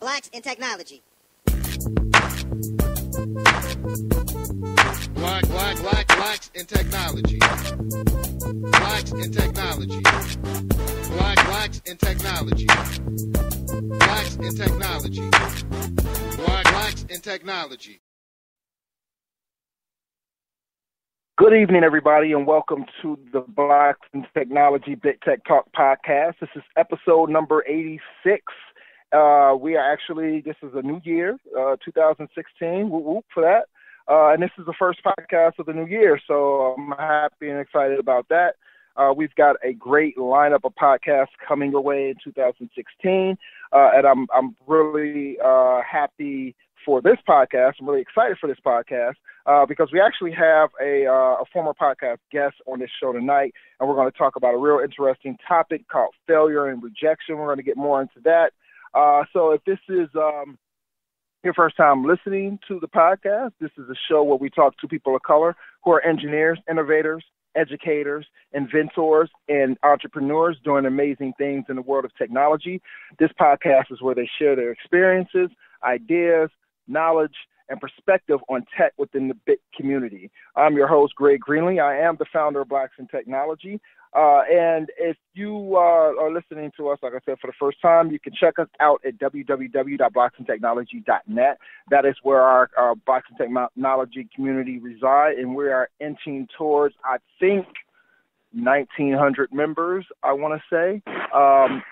Blacks in Technology. Blacks in technology. Blacks in technology. Blacks in technology. Blacks in technology. Blacks in technology. Good evening, everybody, and welcome to the Blacks in Technology Big Tech Talk podcast. This is episode number 86. This is a new year, 2016. Whoop, whoop for that. And this is the first podcast of the new year, so I'm happy and excited about that. We've got a great lineup of podcasts coming your way in 2016, and I'm really happy for this podcast. I'm really excited for this podcast because we actually have a former podcast guest on this show tonight, and we're going to talk about a real interesting topic called failure and rejection. We're going to get more into that. So if this is your first time listening to the podcast, this is a show where we talk to people of color who are engineers, innovators, educators, inventors, and entrepreneurs doing amazing things in the world of technology. This podcast is where they share their experiences, ideas, knowledge, and perspective on tech within the big community. I'm your host, Greg Greenlee. I am the founder of Blacks in Technology. And if you are listening to us, like I said, for the first time, you can check us out at www.blacksintechnology.net. That is where our Blacks in Technology community reside, and we are inching towards, I think, 1,900 members, I want to say.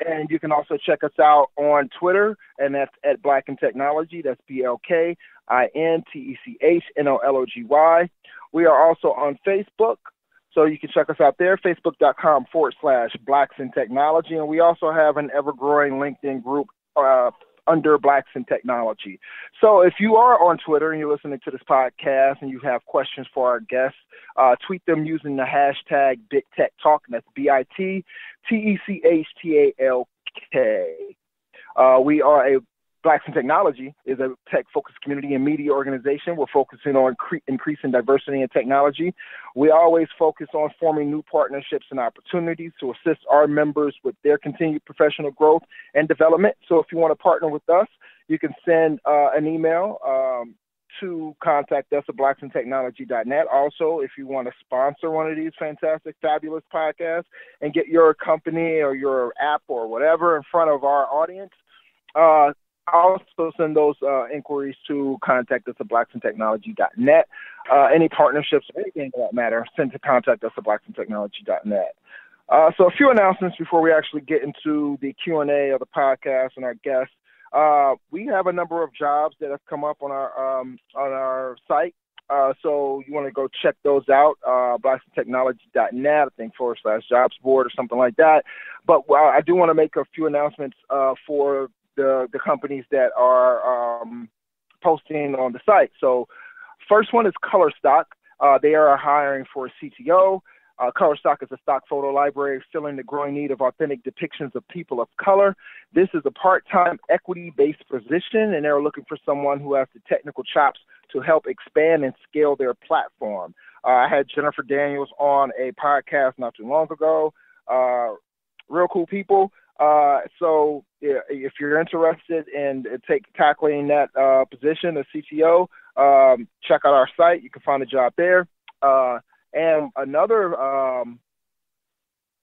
And you can also check us out on Twitter, and that's at Black in Technology. That's BLKINTECHNOLOGY. We are also on Facebook. So you can check us out there, facebook.com/Blacks in Technology. And we also have an ever-growing LinkedIn group under Blacks in Technology. So if you are on Twitter and you're listening to this podcast and you have questions for our guests, tweet them using the hashtag BigTechTalk, and that's BITTECHTALK. We are Blacks in Technology is a tech-focused community and media organization. We're focusing on increasing diversity in technology. We always focus on forming new partnerships and opportunities to assist our members with their continued professional growth and development. So if you want to partner with us, you can send an email to contact us at blacksintechnology.net. Also, if you want to sponsor one of these fantastic, fabulous podcasts and get your company or your app or whatever in front of our audience, also send those inquiries to contact us at blacksintechnology.net. Any partnerships, anything for that matter, send to contact us at blacksintechnology.net. So a few announcements before we actually get into the Q&A of the podcast and our guests. We have a number of jobs that have come up on our site. So you want to go check those out, blacksintechnology.net, I think /jobs board or something like that. But I do want to make a few announcements for the companies that are posting on the site. So first one is Color Stock. They are hiring for a CTO. Color Stock is a stock photo library filling the growing need of authentic depictions of people of color. This is a part-time equity-based position, and they're looking for someone who has the technical chops to help expand and scale their platform. I had Jennifer Daniels on a podcast not too long ago. Real cool people. So if you're interested in tackling that position, a CTO, check out our site. You can find a job there. And another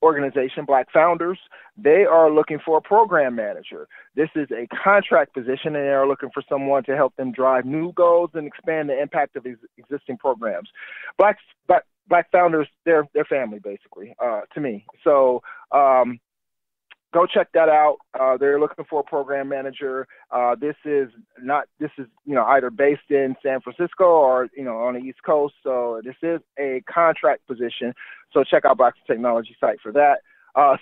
organization, Black Founders, they are looking for a program manager. This is a contract position, and they are looking for someone to help them drive new goals and expand the impact of existing programs. Black Founders, they're family, basically, to me. So go check that out. They're looking for a program manager. This is either based in San Francisco or, on the East Coast. So this is a contract position. So check out Blacks in Technology site for that.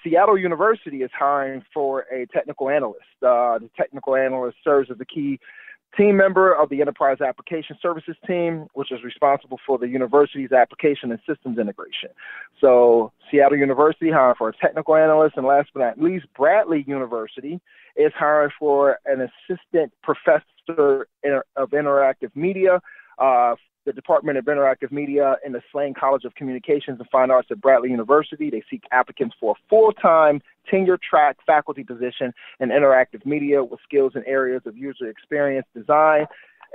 Seattle University is hiring for a technical analyst. The technical analyst serves as a key team member of the Enterprise Application Services team, which is responsible for the university's application and systems integration. So Seattle University hiring for a technical analyst. And last but not least, Bradley University is hiring for an assistant professor of interactive media. The Department of Interactive Media in the Slane College of Communications and Fine Arts at Bradley University. They seek applicants for a full-time tenure-track faculty position in interactive media with skills in areas of user experience design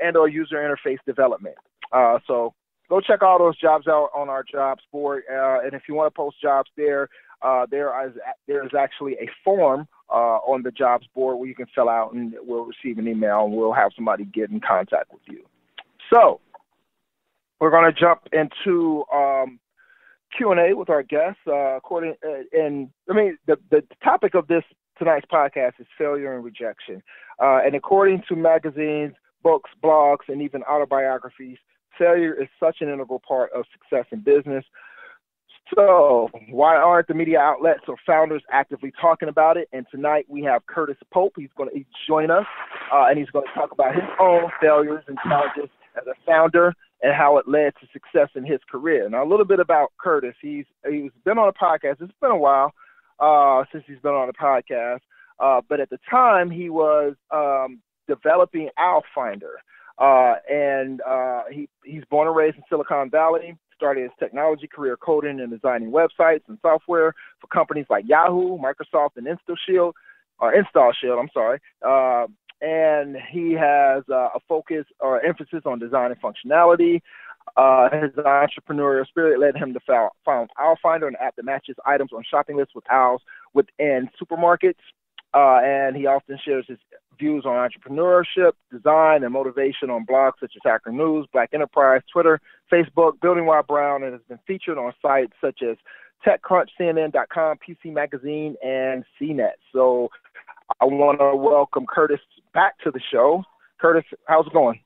and or user interface development. So go check all those jobs out on our jobs board. And if you want to post jobs there, there is actually a form on the jobs board where you can fill out, and we'll receive an email, and we'll have somebody get in contact with you. So we're going to jump into Q&A with our guests. The topic of tonight's podcast is failure and rejection. And according to magazines, books, blogs, and even autobiographies, failure is such an integral part of success in business. So why aren't the media outlets or founders actively talking about it? And tonight we have Curtis Pope. He's going to join us, and he's going to talk about his own failures and challenges as a founder and how it led to success in his career. Now, a little bit about Curtis. He's been on a podcast. It's been a while since he's been on a podcast, but at the time he was developing Finder, and he's born and raised in Silicon Valley. Started his technology career coding and designing websites and software for companies like Yahoo, Microsoft, and InstallShield. And he has a focus or emphasis on design and functionality. His entrepreneurial spirit led him to found Finder, an app that matches items on shopping lists with aisles within supermarkets. And he often shares his views on entrepreneurship, design, and motivation on blogs such as Hacker News, Black Enterprise, Twitter, Facebook, Building While Brown, and has been featured on sites such as TechCrunch, CNN.com, PC Magazine, and CNET. So I want to welcome Curtis back to the show. Curtis, how's it going?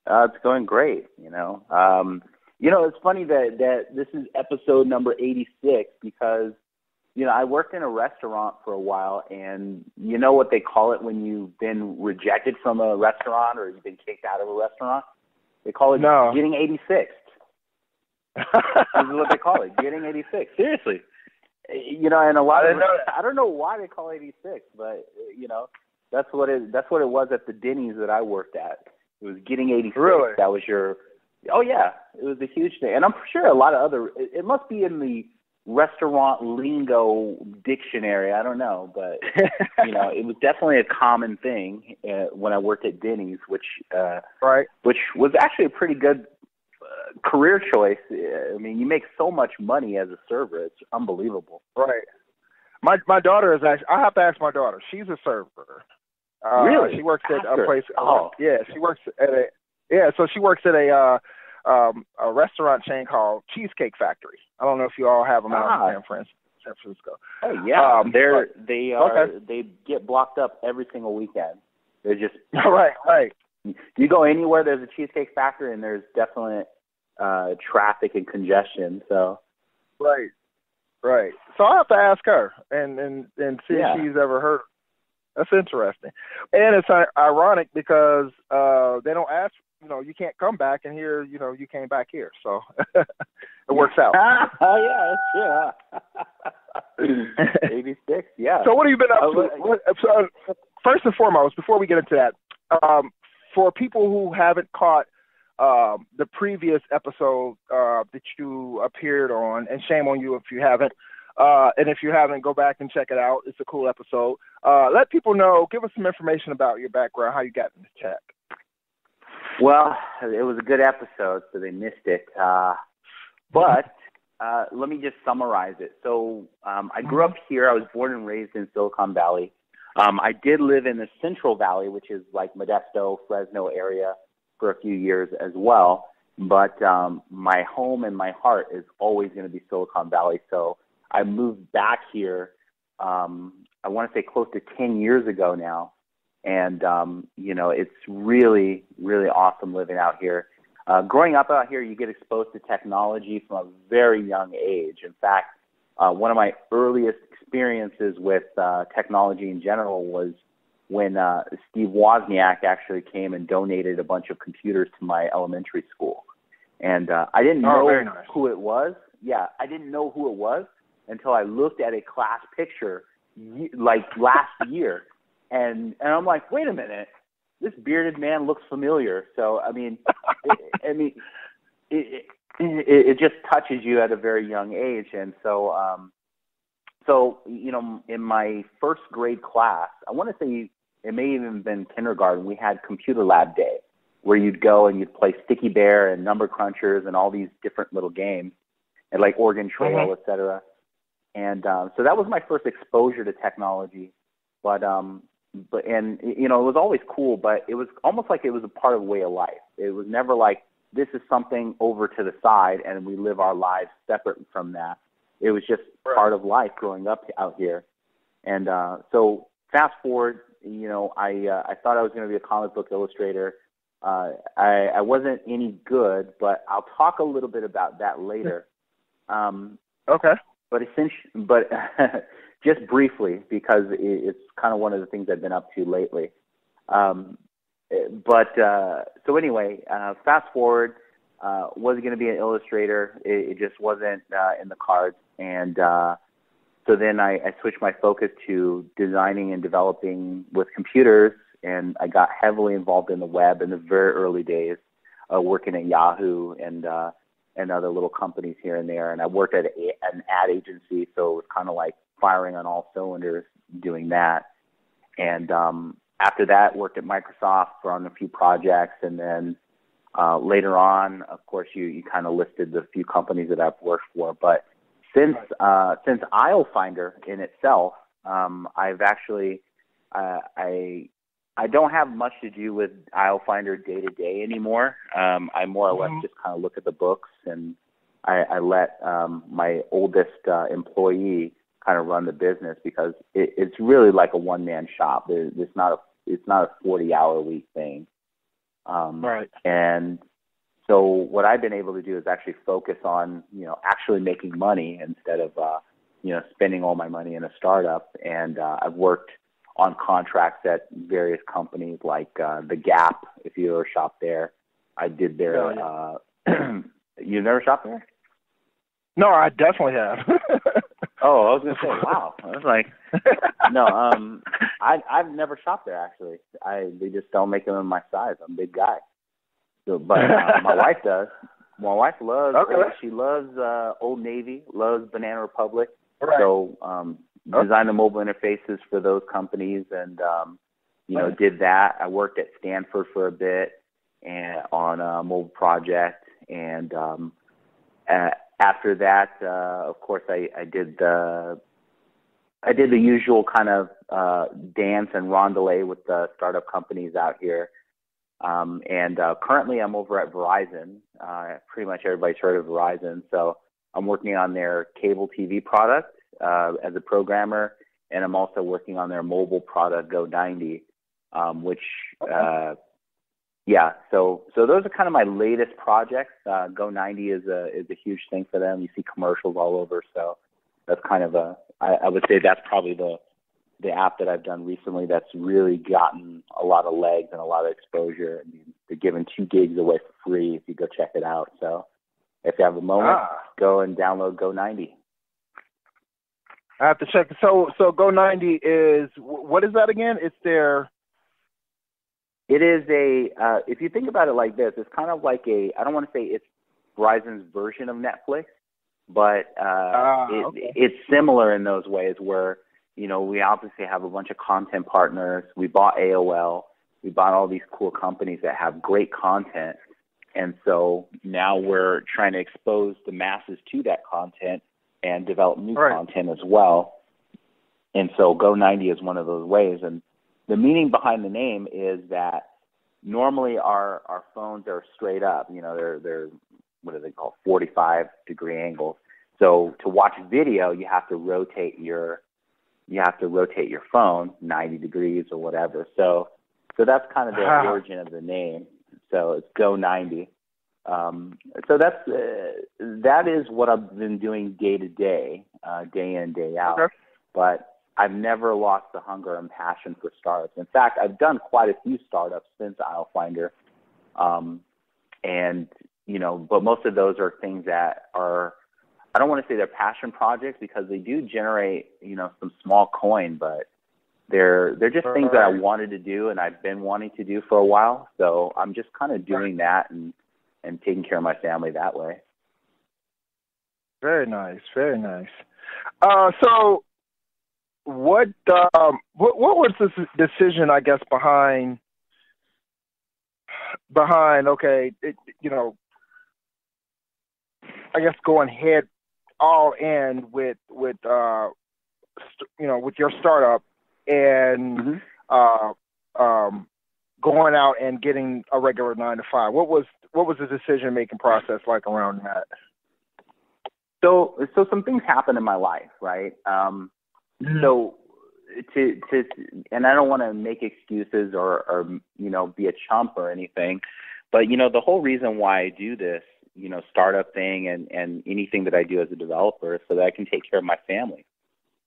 It's going great. It's funny that this is episode number 86 because I worked in a restaurant for a while, and you know what they call it when you've been rejected from a restaurant or you've been kicked out of a restaurant? They call it getting 86th. This is what they call it, getting 86. Seriously. And a lot of I don't know why they call it 86, but that's what it was at the Denny's that I worked at. It was getting 86. Really? That was oh yeah, it was a huge thing. And I'm sure a lot of it must be in the restaurant lingo dictionary. I don't know, but it was definitely a common thing when I worked at Denny's, which was actually a pretty good career choice. I mean, you make so much money as a server; it's unbelievable. Right. My daughter is actually. I have to ask my daughter. She's a server. Really? She works at a place. Oh. Yeah, she works at a. Yeah, so she works at a restaurant chain called Cheesecake Factory. I don't know if you all have them out in San Francisco. Oh yeah, they get blocked up every single weekend. They're just right. You go anywhere, there's a Cheesecake Factory, and there's definite traffic and congestion. So right. So I have to ask her and see if she's ever heard. That's interesting, and it's ironic because they don't ask. You can't come back, and here, you came back here, so it works out. Oh yeah, that's true. 86, yeah. So what have you been up to? First and foremost, before we get into that, for people who haven't caught the previous episode that you appeared on, and shame on you if you haven't, and if you haven't, go back and check it out. It's a cool episode. Let people know, give us some information about your background, how you got into tech. Well, it was a good episode, so they missed it. But let me just summarize it. So I grew up here. I was born and raised in Silicon Valley. I did live in the Central Valley, which is like Modesto, Fresno area, for a few years as well. But my home and my heart is always going to be Silicon Valley. So I moved back here, I want to say close to 10 years ago now. And, it's really, really awesome living out here. Growing up out here, you get exposed to technology from a very young age. In fact, one of my earliest experiences with technology in general was when Steve Wozniak actually came and donated a bunch of computers to my elementary school. And I didn't know who it was. Yeah, I didn't know who it was until I looked at a class picture last year. And I'm like, wait a minute, this bearded man looks familiar. So, it just touches you at a very young age. And so So, in my first grade class, I want to say it may even been kindergarten, we had computer lab day where you'd go and you'd play Sticky Bear and Number Crunchers and all these different little games and like Oregon Trail, et cetera. And so that was my first exposure to technology. But it was always cool, but it was almost like it was a part of the way of life. It was never like this is something over to the side and we live our lives separate from that. It was just part of life growing up out here. And so fast forward, I thought I was going to be a comic book illustrator. I wasn't any good, but I'll talk a little bit about that later. Okay. But just briefly, because it's kind of one of the things I've been up to lately. So anyway, fast forward, was going to be an illustrator. It just wasn't in the cards. And so then I switched my focus to designing and developing with computers, and I got heavily involved in the web in the very early days, working at Yahoo and other little companies here and there. And I worked at an ad agency, so it was kind of like firing on all cylinders doing that. And after that, worked at Microsoft on a few projects, and then later on, of course, you kind of listed the few companies that I've worked for. But since Aisle Finder in itself, I've actually I don't have much to do with Aisle Finder day to day anymore. I more or less just kind of look at the books, and I let my oldest employee kind of run the business, because it's really like a one-man shop. It's not a 40-hour week thing. Right. And so what I've been able to do is actually focus on, actually making money instead of, spending all my money in a startup. And I've worked on contracts at various companies like The Gap, if you ever shop there. I did their you never shopped there? No, I definitely have. Oh, I was gonna say, wow. I was like, no, I've never shopped there actually. They just don't make them in my size. I'm a big guy. So, but my wife does. My wife loves. She loves Old Navy. Loves Banana Republic. Right. So designed the mobile interfaces for those companies, and did that. I worked at Stanford for a bit and on a mobile project, and after that, of course, I did the usual kind of dance and rondelay with the startup companies out here. And currently I'm over at Verizon. Pretty much everybody's heard of Verizon. So I'm working on their cable TV product as a programmer, and I'm also working on their mobile product, Go90, which so those are kind of my latest projects. Go90 is a huge thing for them. You see commercials all over, so that's kind of I would say that's probably the app that I've done recently that's really gotten a lot of legs and a lot of exposure. I mean, they're giving 2 gigs away for free if you go check it out. So if you have a moment, go and download Go90. I have to check. So Go90 is, what is that again? It's their... It is if you think about it like this, it's kind of like I don't want to say it's Verizon's version of Netflix, but it's similar in those ways where, we obviously have a bunch of content partners. We bought AOL. We bought all these cool companies that have great content. And so now we're trying to expose the masses to that content and develop new content as well. And so Go90 is one of those ways. And the meaning behind the name is that normally our phones are straight up. They're what do they call 45-degree angles. So to watch video, you have to rotate your phone 90 degrees or whatever. So that's kind of the origin of the name. So it's Go90. So that is what I've been doing day to day, day in, day out. Okay. But I've never lost the hunger and passion for startups. In fact, I've done quite a few startups since Aisle Finder. But most of those are things that are, I don't want to say they're passion projects because they do generate, some small coin, but they're just things that I wanted to do and I've been wanting to do for a while. So I'm just kind of doing that and taking care of my family that way. Very nice, very nice. So what was the decision, I guess, behind okay, I guess going head all in with your startup and going out and getting a regular 9 to 5? What was the decision making process like around that? So some things happened in my life, right? So and I don't want to make excuses or be a chump or anything, but the whole reason why I do this, startup thing and anything that I do as a developer is so that I can take care of my family.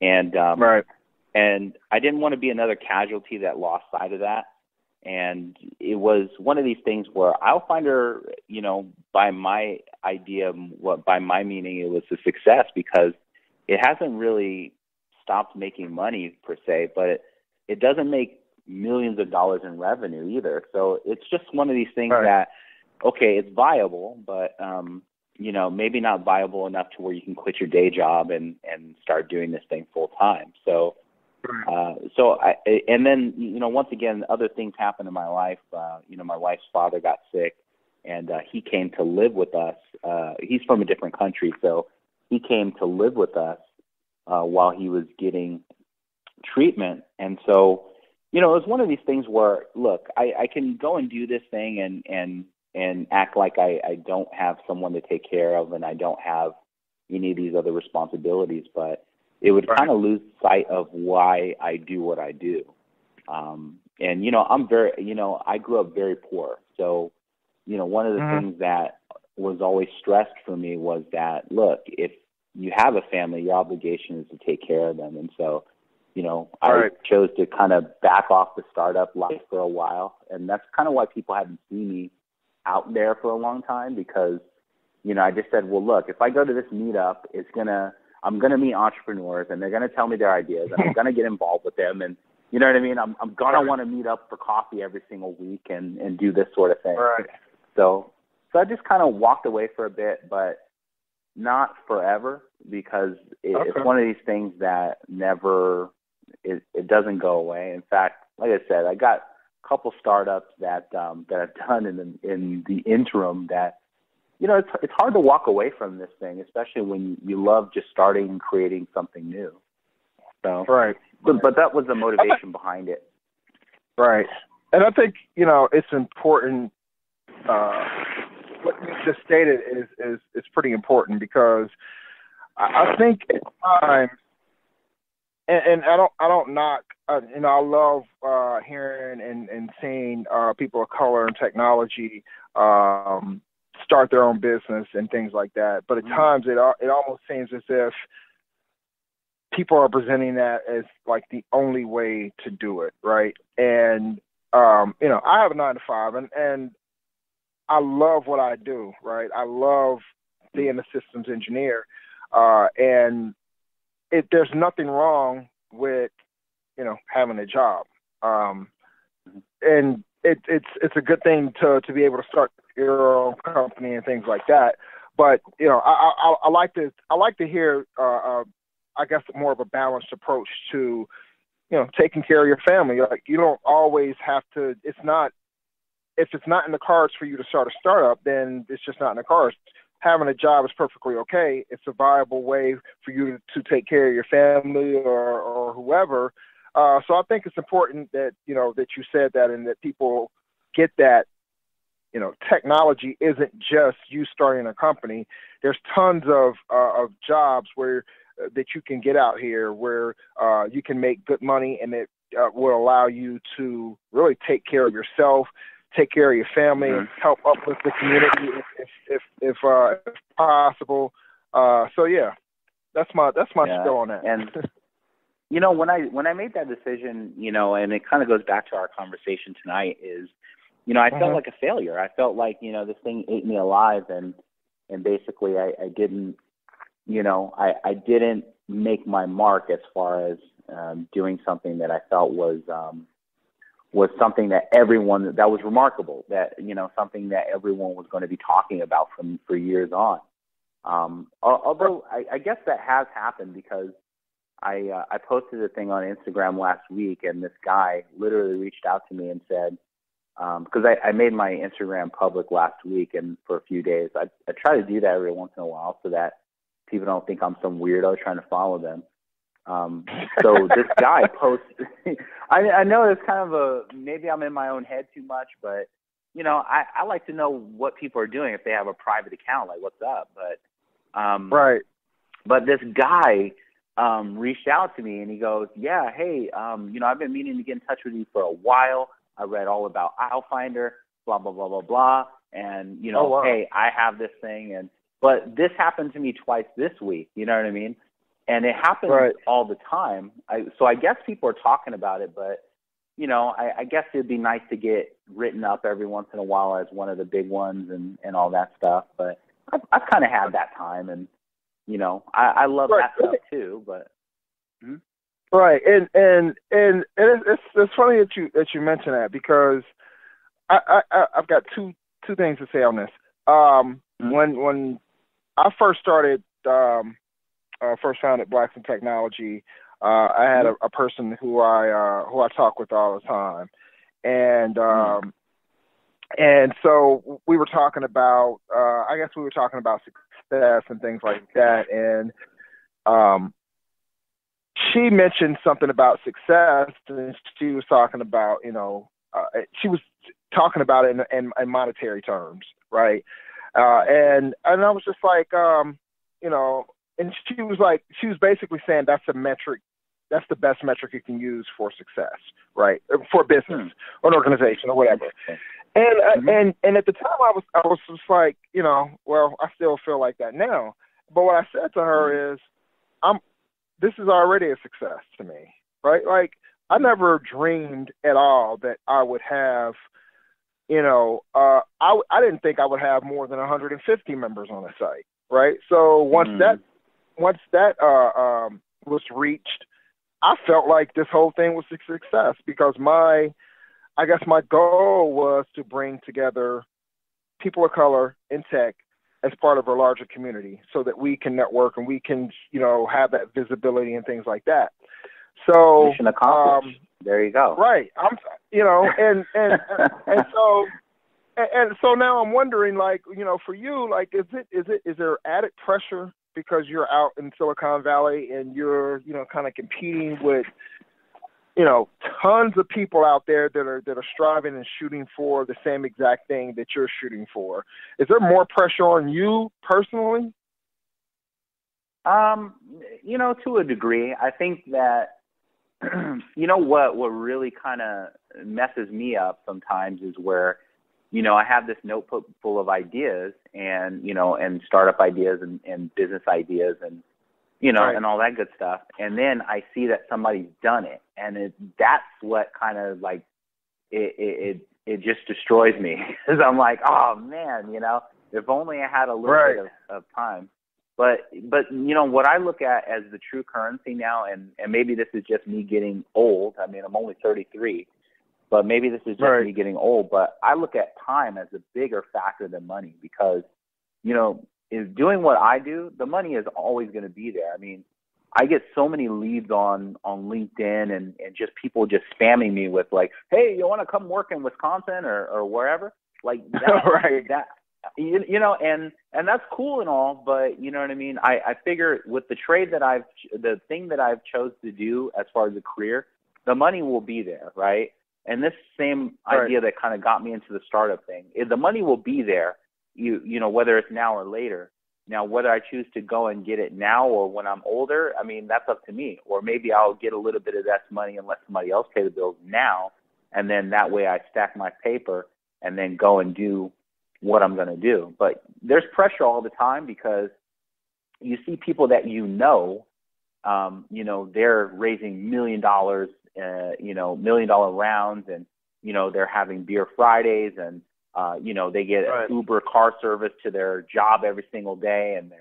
And right. And I didn't want to be another casualty that lost sight of that. And it was one of these things where I'll find her, by my idea, by my meaning, it was a success because it hasn't really stopped making money per se, but it doesn't make millions of dollars in revenue either. So it's just one of these things that, okay, it's viable, but, maybe not viable enough to where you can quit your day job and start doing this thing full time. So, and then, once again, other things happened in my life. My wife's father got sick and he came to live with us. He's from a different country, so he came to live with us while he was getting treatment. And so, it was one of these things where, look, I can go and do this thing and act like I don't have someone to take care of and I don't have any of these other responsibilities, but it would kind of lose sight of why I do what I do. And, I'm very, I grew up very poor. So, one of the things that was always stressed for me was that, look, if you have a family, your obligation is to take care of them. And so, I chose to kind of back off the startup life for a while. And that's kind of why people haven't seen me out there for a long time because, I just said, well, look, if I go to this meetup, I'm going to meet entrepreneurs and they're going to tell me their ideas and I'm going to get involved with them. And you know what I mean? I'm going to want to meet up for coffee every single week and do this sort of thing. Right. So I just kind of walked away for a bit, but not forever because it's one of these things that it doesn't go away. In fact, like I said, I got a couple startups that I've done in the interim that, it's hard to walk away from this thing, especially when you love just starting and creating something new. So, but that was the motivation behind it. Right. And I think, it's important. What you just stated is pretty important because I think at times, and I don't knock, I love hearing and seeing people of color and technology start their own business and things like that. But at times it almost seems as if people are presenting that as like the only way to do it, right? And I have a 9 to 5 and I love what I do, right? I love being a systems engineer. And there's nothing wrong with, having a job. And it's a good thing to be able to start your own company and things like that. But, I like to hear, I guess, more of a balanced approach to, taking care of your family. Like, you don't always have to, if it's not in the cards for you to start a startup, then it's just not in the cards. Having a job is perfectly okay. It's a viable way for you to take care of your family or whoever. So I think it's important that, that you said that and that people get that, technology isn't just you starting a company. There's tons of jobs where that you can get out here where you can make good money and it will allow you to really take care of yourself, take care of your family, help uplift the community if possible. So yeah, that's my spiel on that. And when I made that decision, and it kind of goes back to our conversation tonight, is I felt like a failure. I felt like this thing ate me alive, and basically I didn't I didn't make my mark as far as doing something that I felt was something that that was remarkable, that, something that everyone was going to be talking about for years on. Although I guess that has happened because I posted a thing on Instagram last week, and this guy literally reached out to me and said, because I made my Instagram public last week, and for a few days, I try to do that every once in a while so that people don't think I'm some weirdo trying to follow them. So this guy posted, I know it's kind of maybe I'm in my own head too much, but, you know, I like to know what people are doing if they have a private account, like what's up. But, right. But this guy, reached out to me and he goes, yeah, hey, you know, I've been meaning to get in touch with you for a while. I read all about Aisle Finder, blah, blah, blah, blah, blah. And, you know, wow. Hey, I have this thing. But this happened to me twice this week. You know what I mean? And it happens all the time. So I guess people are talking about it, but, you know, I guess it'd be nice to get written up every once in a while as one of the big ones and all that stuff. But I've kind of had that time, and, you know, I love that stuff too, but. Right. And it's funny that you mention that, because I've got two things to say on this. When I first started, first founded Blacks in Technology, I had a person who I talk with all the time, and so we were talking about, I guess we were talking about success and things like that, and she mentioned something about success, and she was talking about, you know, she was talking about it in monetary terms, right? And I was just like, you know, and she was basically saying that's a metric, that's the best metric you can use for success, right? For business or an organization or whatever. And and at the time I was just like, you know, well, I still feel like that now. But what I said to her is, this is already a success to me, right? Like, I never dreamed at all that I would have, you know, I didn't think I would have more than 150 members on the site, right? So once that was reached, I felt like this whole thing was a success, because I guess my goal was to bring together people of color in tech as part of a larger community, so that we can network and we can, you know, have that visibility and things like that. So mission accomplished. There you go. Right. You know, and so now I'm wondering, like, you know, for you, like, is there added pressure because you're out in Silicon Valley and you're, you know, kind of competing with, you know, tons of people out there that are striving and shooting for the same exact thing that you're shooting for? Is there more pressure on you personally? You know, to a degree. I think that, you know, what really kind of messes me up sometimes is where, you know, I have this notebook full of ideas and, you know, and startup ideas and business ideas and, you know, and all that good stuff. And then I see that somebody's done it. And that's what kind of like, it just destroys me. Because I'm like, oh man, you know, if only I had a little bit of time. But, you know, what I look at as the true currency now, and maybe this is just me getting old. I mean, I'm only 33, but maybe this is just me getting old. But I look at time as a bigger factor than money, because, you know, is doing what I do, the money is always going to be there. I mean, I get so many leads on LinkedIn and just people just spamming me with like, hey, you want to come work in Wisconsin or wherever? Like that, that you know, and that's cool and all, but you know what I mean? I figure with the the thing that I've chose to do as far as a career, the money will be there, right? And this same idea that kind of got me into the startup thing, the money will be there. You know, whether it's now or later. Now, whether I choose to go and get it now or when I'm older, I mean, that's up to me. Or maybe I'll get a little bit of that money and let somebody else pay the bills now, and then that way I stack my paper and then go and do what I'm going to do. But there's pressure all the time, because you see people that you know, they're raising $1 million, $1 million rounds, and, you know, they're having beer Fridays, and they get Uber car service to their job every single day, and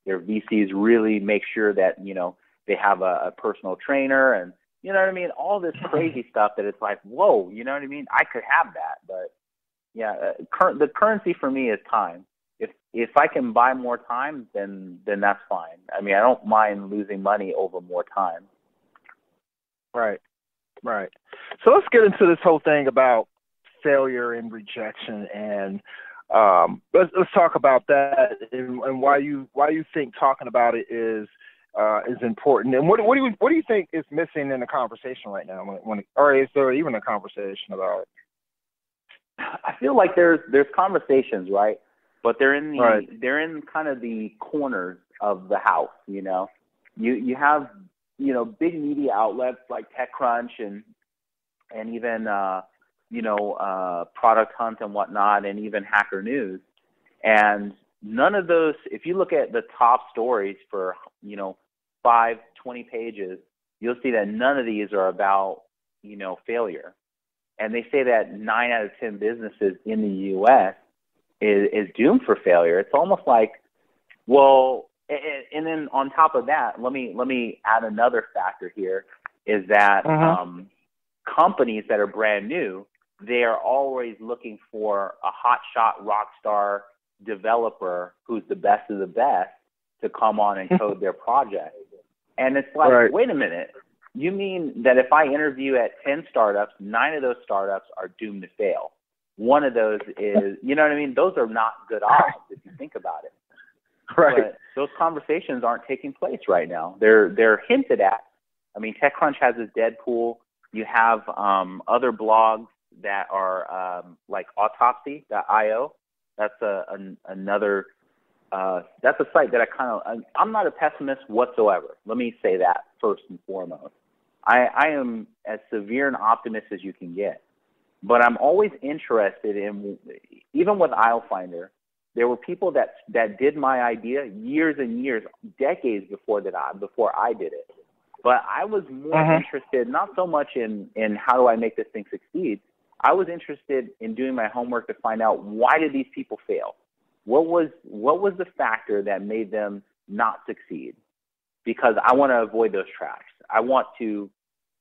their VCs really make sure that, you know, they have a personal trainer, and you know what I mean? All this crazy stuff that it's like, whoa, you know what I mean? I could have that, but yeah, the currency for me is time. if I can buy more time, then that's fine. I mean, I don't mind losing money over more time. Right. So let's get into this whole thing about failure and rejection, and let's talk about that and why you think talking about it is important, and what do you think is missing in the conversation right now, or is there even a conversation about it? I feel like there's conversations, right? But they're in they're in kind of the corners of the house, you know. You have, you know, big media outlets like TechCrunch and even Product Hunt and whatnot, and even Hacker News. And none of those, if you look at the top stories for, 5, 20 pages, you'll see that none of these are about, failure. And they say that 9 out of 10 businesses in the U.S. is doomed for failure. It's almost like, well, and then on top of that, let me add another factor here, is that companies that are brand new, they are always looking for a hotshot rock star developer who's the best of the best to come on and code their project. And it's like, wait a minute. You mean that if I interview at 10 startups, 9 of those startups are doomed to fail? One of those is, you know what I mean? Those are not good odds if you think about it. Right. But those conversations aren't taking place right now. They're hinted at. I mean, TechCrunch has this Deadpool. You have other blogs that are like Autopsy.io. That's another. That's a site that I'm not a pessimist whatsoever. Let me say that first and foremost. I am as severe an optimist as you can get. But I'm always interested in, even with AisleFinder, there were people that did my idea years and years, decades before I did it. But I was more interested, not so much in how do I make this thing succeed. I was interested in doing my homework to find out, why did these people fail? What was the factor that made them not succeed? Because I want to avoid those traps. I want to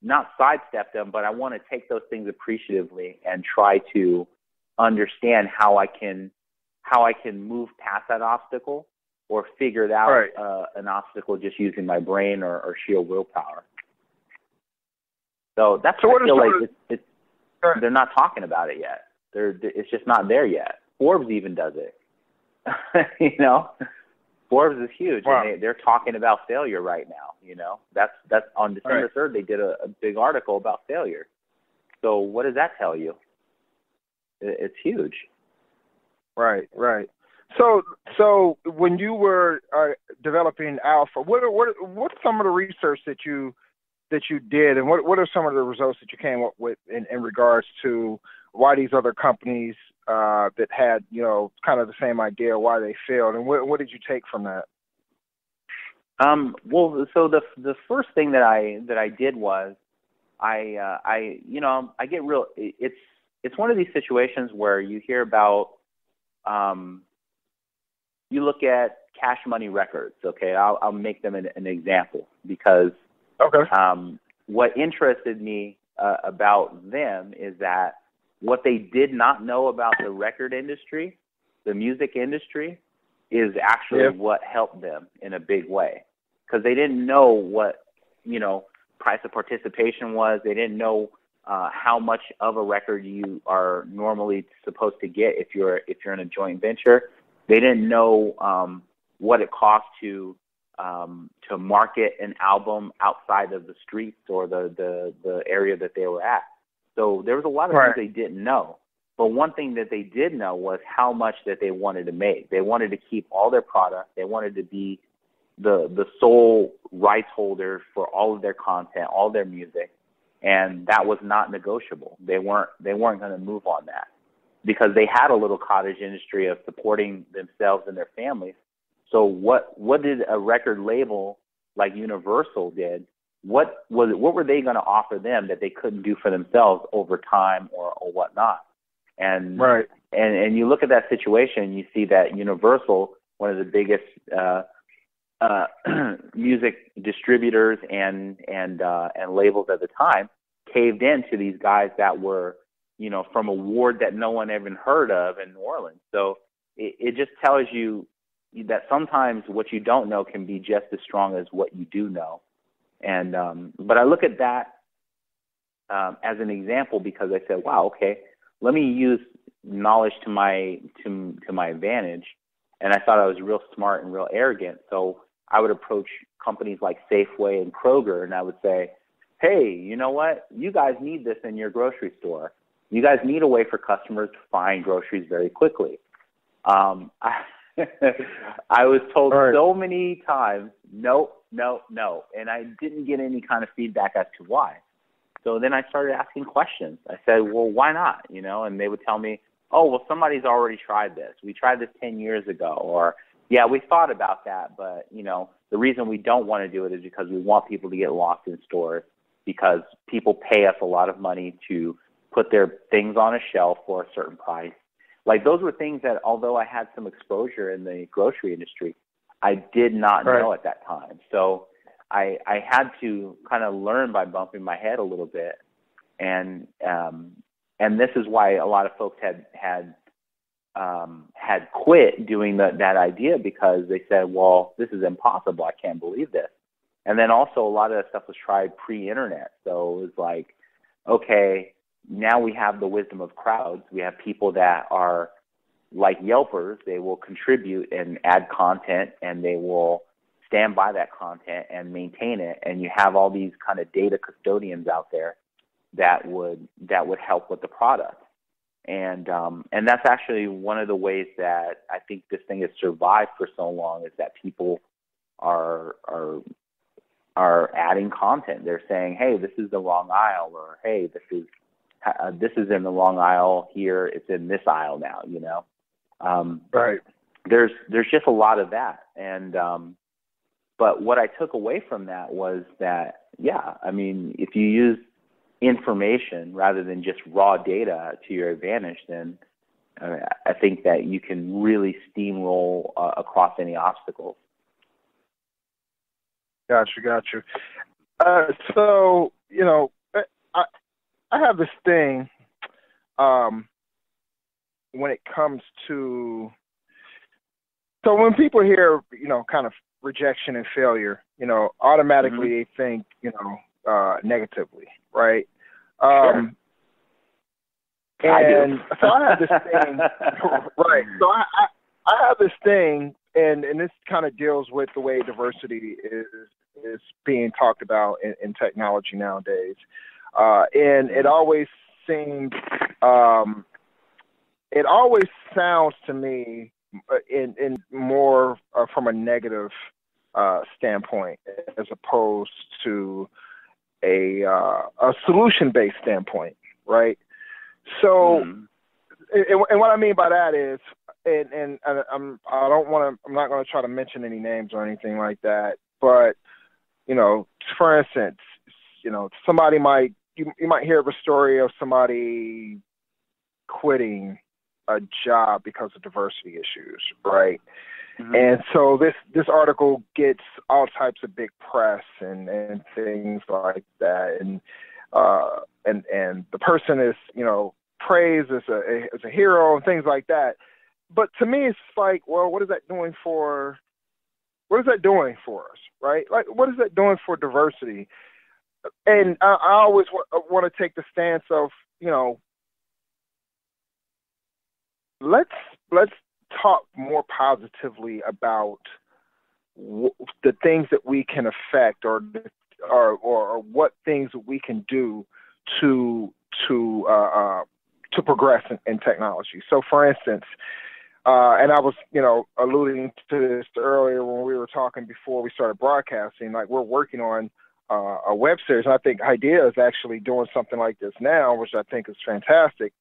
not sidestep them, but I want to take those things appreciatively and try to understand how I can move past that obstacle or figure it out an obstacle just using my brain or sheer willpower. So that's what I feel like they're not talking about it yet. It's just not there yet. Forbes even does it. Forbes is huge, and they're talking about failure right now. That's on December 3rd. They did a big article about failure. So what does that tell you? It's huge. Right. So when you were developing Alpha, what's some of the research that you did, and what are some of the results that you came up with in regards to why these other companies that had, kind of the same idea, why they failed, and what did you take from that? Well, so the first thing that I did was I get real. It's one of these situations where you hear about. You look at Cash Money Records. Okay, I'll make them an example because what interested me about them is that what they did not know about the record industry, the music industry, is actually what helped them in a big way. Because they didn't know what, price of participation was. They didn't know how much of a record you are normally supposed to get if you're in a joint venture. They didn't know what it cost to market an album outside of the streets or the area that they were at. So there was a lot of things they didn't know. But one thing that they did know was how much that they wanted to make. They wanted to keep all their product. They wanted to be the sole rights holder for all of their content, all their music, and that was not negotiable. They weren't going to move on that because they had a little cottage industry of supporting themselves and their families. So what did a record label like Universal did? What were they going to offer them that they couldn't do for themselves over time or whatnot? And and you look at that situation, you see that Universal, one of the biggest music distributors and labels at the time, caved in to these guys that were, from a ward that no one even heard of in New Orleans. So it just tells you that sometimes what you don't know can be just as strong as what you do know. And but I look at that as an example because I said, wow, okay, let me use knowledge to my advantage. And I thought I was real smart and real arrogant. So I would approach companies like Safeway and Kroger, and I would say, hey, you know what? You guys need this in your grocery store. You guys need a way for customers to find groceries very quickly. I was told so many times, no, and I didn't get any kind of feedback as to why. So then I started asking questions. I said, well, why not? You know, and they would tell me, oh, well, somebody's already tried this. We tried this 10 years ago. Or, yeah, we thought about that, but, you know, the reason we don't want to do it is because we want people to get lost in stores because people pay us a lot of money to put their things on a shelf for a certain price. Like, those were things that, although I had some exposure in the grocery industry, I did not know at that time. So I had to kind of learn by bumping my head a little bit. And this is why a lot of folks had quit doing that idea because they said, well, this is impossible. I can't believe this. And then also a lot of that stuff was tried pre-internet. So it was like, okay, now we have the wisdom of crowds. We have people that are like Yelpers. They will contribute and add content, and they will stand by that content and maintain it. And you have all these kind of data custodians out there that would help with the product. And that's actually one of the ways that I think this thing has survived for so long is that people are adding content. They're saying, hey, this is the wrong aisle, or hey, this is in the wrong aisle here. It's in this aisle now, you know? There's just a lot of that. And, but what I took away from that was that, yeah, I mean, if you use information rather than just raw data to your advantage, then I think that you can really steamroll across any obstacles. Gotcha. So, you know, I have this thing when it comes to, so when people hear, you know, kind of rejection and failure, you know, automatically they think, you know, negatively, right? Sure. And so I have this thing, right? So I have this thing, and this kind of deals with the way diversity is being talked about in technology nowadays. And it always seems, it always sounds to me in more from a negative standpoint as opposed to a solution-based standpoint, right? So, and what I mean by that is, and I'm not going to try to mention any names or anything like that, but you know, for instance, you know, somebody you might hear of a story of somebody quitting a job because of diversity issues, right? And so this article gets all types of big press and things like that, and the person is, you know, praised as a hero and things like that. But to me, it's like, well, what is that doing for us, right? Like, what is that doing for diversity? And I always want to take the stance of, you know, let's talk more positively about the things that we can affect or what things that we can do to progress in technology. So, for instance, and I was, you know, alluding to this earlier when we were talking before we started broadcasting. Like, we're working on a web series, and I think IDEA is actually doing something like this now, which I think is fantastic.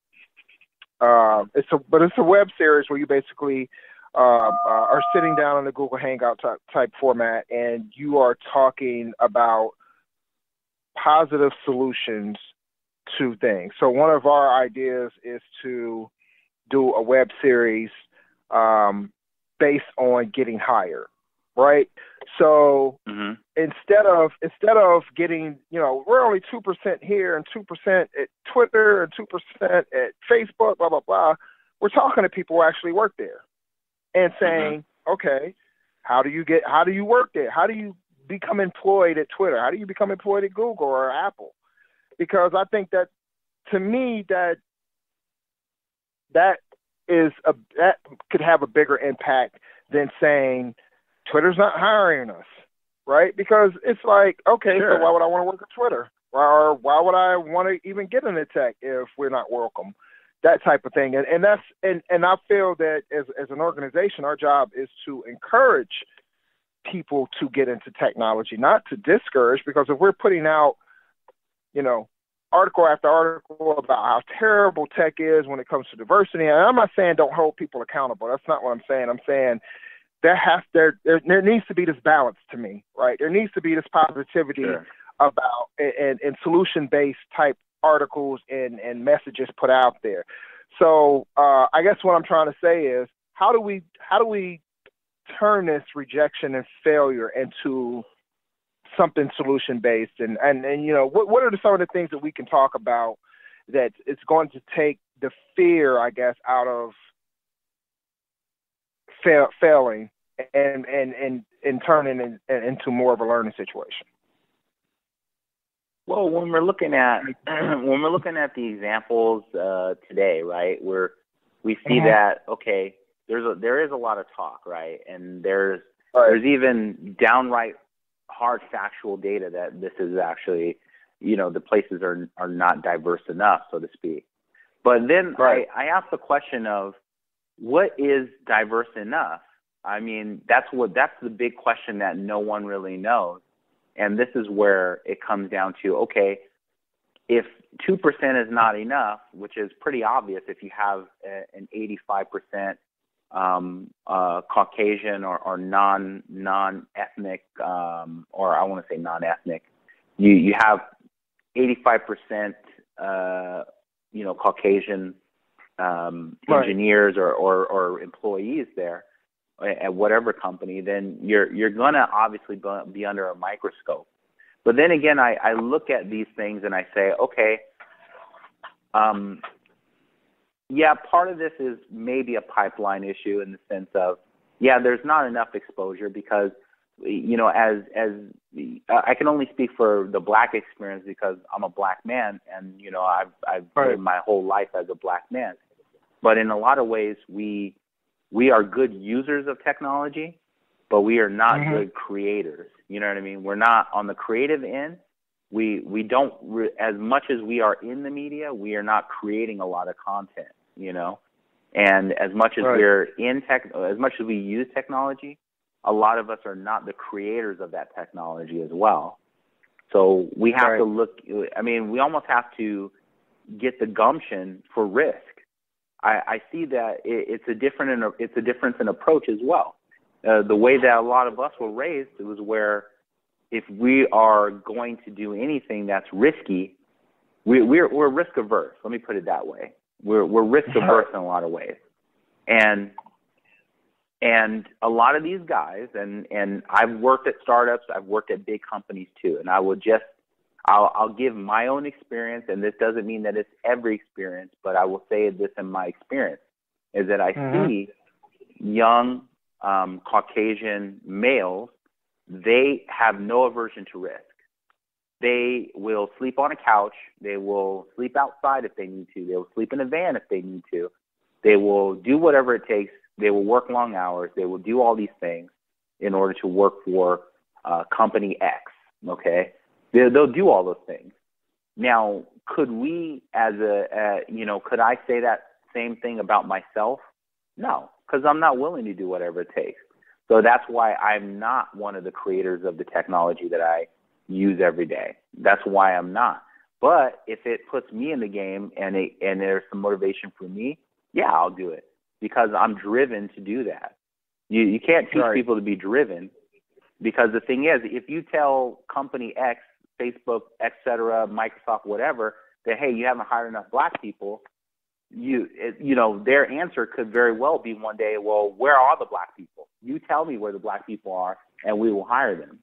But it's a web series where you basically are sitting down in the Google Hangout type format, and you are talking about positive solutions to things. So one of our ideas is to do a web series based on getting hired, right? So instead of getting, you know, we're only 2% here and 2% at Twitter and 2% at Facebook, blah, blah, blah. We're talking to people who actually work there. and saying, okay, how do you work there? How do you become employed at Twitter? How do you become employed at Google or Apple? Because I think that, to me, that could have a bigger impact than saying Twitter's not hiring us, right? Because it's like, okay, Sure. So why would I want to work at Twitter? Or why would I want to even get into tech if we're not welcome? That type of thing. And I feel that as an organization, our job is to encourage people to get into technology, not to discourage, because if we're putting out, article after article about how terrible tech is when it comes to diversity, and I'm not saying don't hold people accountable. That's not what I'm saying. I'm saying there needs to be this balance to me, right? There needs to be this positivity about and solution-based type articles and messages put out there. So I guess what I'm trying to say is, how do we turn this rejection and failure into something solution-based? And what are some of the things that we can talk about that it's going to take the fear, I guess, out of failing and turning into more of a learning situation? Well, when we're looking at the examples today, right, we see that, okay, there is a lot of talk, right, and there's even downright hard factual data that this is actually, the places are not diverse enough, so to speak. But then I ask the question of, what is diverse enough? I mean, that's the big question that no one really knows. And this is where it comes down to, okay, if 2% is not enough, which is pretty obvious if you have an 85% Caucasian or non-ethnic, or I want to say non-ethnic, you have 85% Caucasian engineers or employees there at whatever company, then you're going to obviously be under a microscope. But then again, I look at these things and I say, okay, part of this is maybe a pipeline issue in the sense of, there's not enough exposure because, as I can only speak for the black experience because I'm a black man and, I've lived my whole life as a black man. But in a lot of ways, we are good users of technology, but we are not good creators. You know what I mean? We're not on the creative end. We don't, as much as we are in the media, we are not creating a lot of content, and as much as we're in tech, as much as we use technology, a lot of us are not the creators of that technology as well. So we have to look, we almost have to get the gumption for risk. I see that it's a difference in approach as well. The way that a lot of us were raised, it was where if we are going to do anything that's risky, we're risk averse. Let me put it that way. We're risk averse in a lot of ways, and a lot of these guys, and I've worked at startups, I've worked at big companies too, and I'll give my own experience, and this doesn't mean that it's every experience, but I will say this in my experience, is that I see young Caucasian males, they have no aversion to risk. They will sleep on a couch. They will sleep outside if they need to. They will sleep in a van if they need to. They will do whatever it takes. They will work long hours. They will do all these things in order to work for company X, okay? They'll do all those things. Now, could we could I say that same thing about myself? No, because I'm not willing to do whatever it takes. So that's why I'm not one of the creators of the technology that I use every day. That's why I'm not. But if it puts me in the game and there's some motivation for me, I'll do it because I'm driven to do that. You can't teach people to be driven, because the thing is, if you tell company X, Facebook, et cetera, Microsoft, whatever, that, hey, you haven't hired enough black people, their answer could very well be one day, well, where are the black people? You tell me where the black people are, and we will hire them.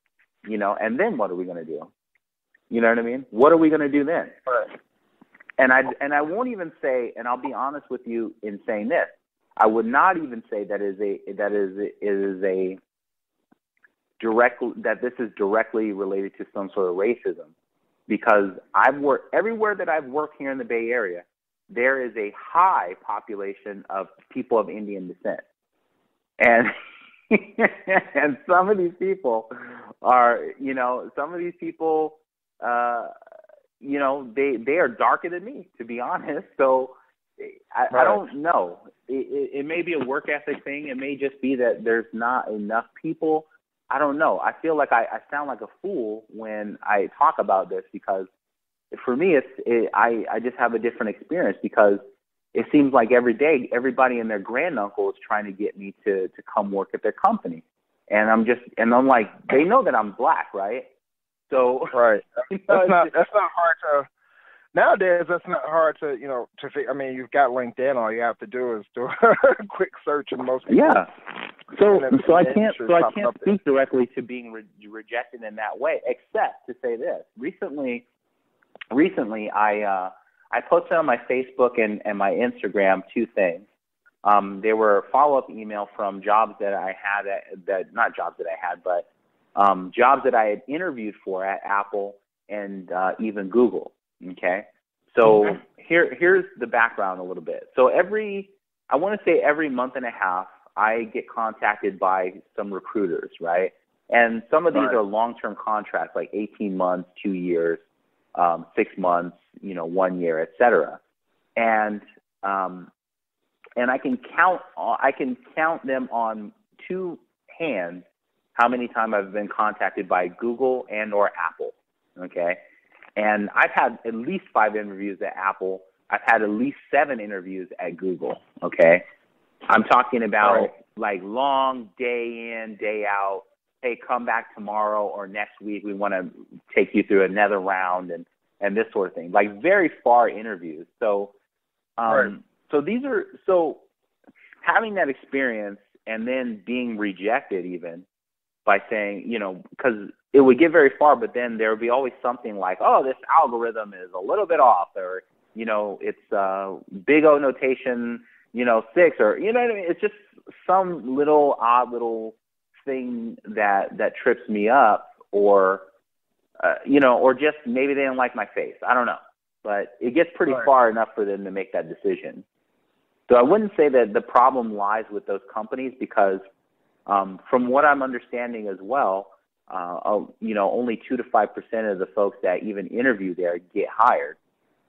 And then what are we going to do? You know what I mean? What are we going to do then? And I won't even say, and I'll be honest with you in saying this, I would not even say that this is directly related to some sort of racism, because I've worked everywhere that I've worked here in the Bay Area. There is a high population of people of Indian descent, and and some of these people are, they are darker than me, to be honest. So I don't know. It may be a work ethic thing. It may just be that there's not enough people. I don't know. I feel like I sound like a fool when I talk about this, because for me, I just have a different experience, because it seems like every day everybody and their granduncle is trying to get me to come work at their company, and I'm like, they know that I'm black, right? So right, that's not hard to. Nowadays, that's not hard to I mean, you've got LinkedIn. All you have to do is do a quick search, and most people. Yeah. So I can't speak directly to being rejected in that way, except to say this. Recently, I posted on my Facebook and my Instagram two things. They were follow-up email from jobs that I had not jobs that I had, but jobs that I had interviewed for at Apple and even Google. Okay, so here's the background a little bit. So every month and a half, I get contacted by some recruiters, right? And some of these are long-term contracts, like 18 months, 2 years, 6 months, 1 year, et cetera. And I can count them on two hands how many times I've been contacted by Google and or Apple. Okay. And I've had at least 5 interviews at Apple. I've had at least 7 interviews at Google. Okay. I'm talking about like long day in, day out. Hey, come back tomorrow or next week. We want to take you through another round and this sort of thing. Like very far interviews. So, so having that experience and then being rejected even by saying, because it would get very far, but then there would be always something like, oh, this algorithm is a little bit off, or, it's big O notation, 6, or, what I mean? It's just some odd little thing that trips me up, or, or just maybe they don't like my face. I don't know. But it gets pretty far enough for them to make that decision. So I wouldn't say that the problem lies with those companies, because from what I'm understanding as well, only 2 to 5% of the folks that even interview there get hired.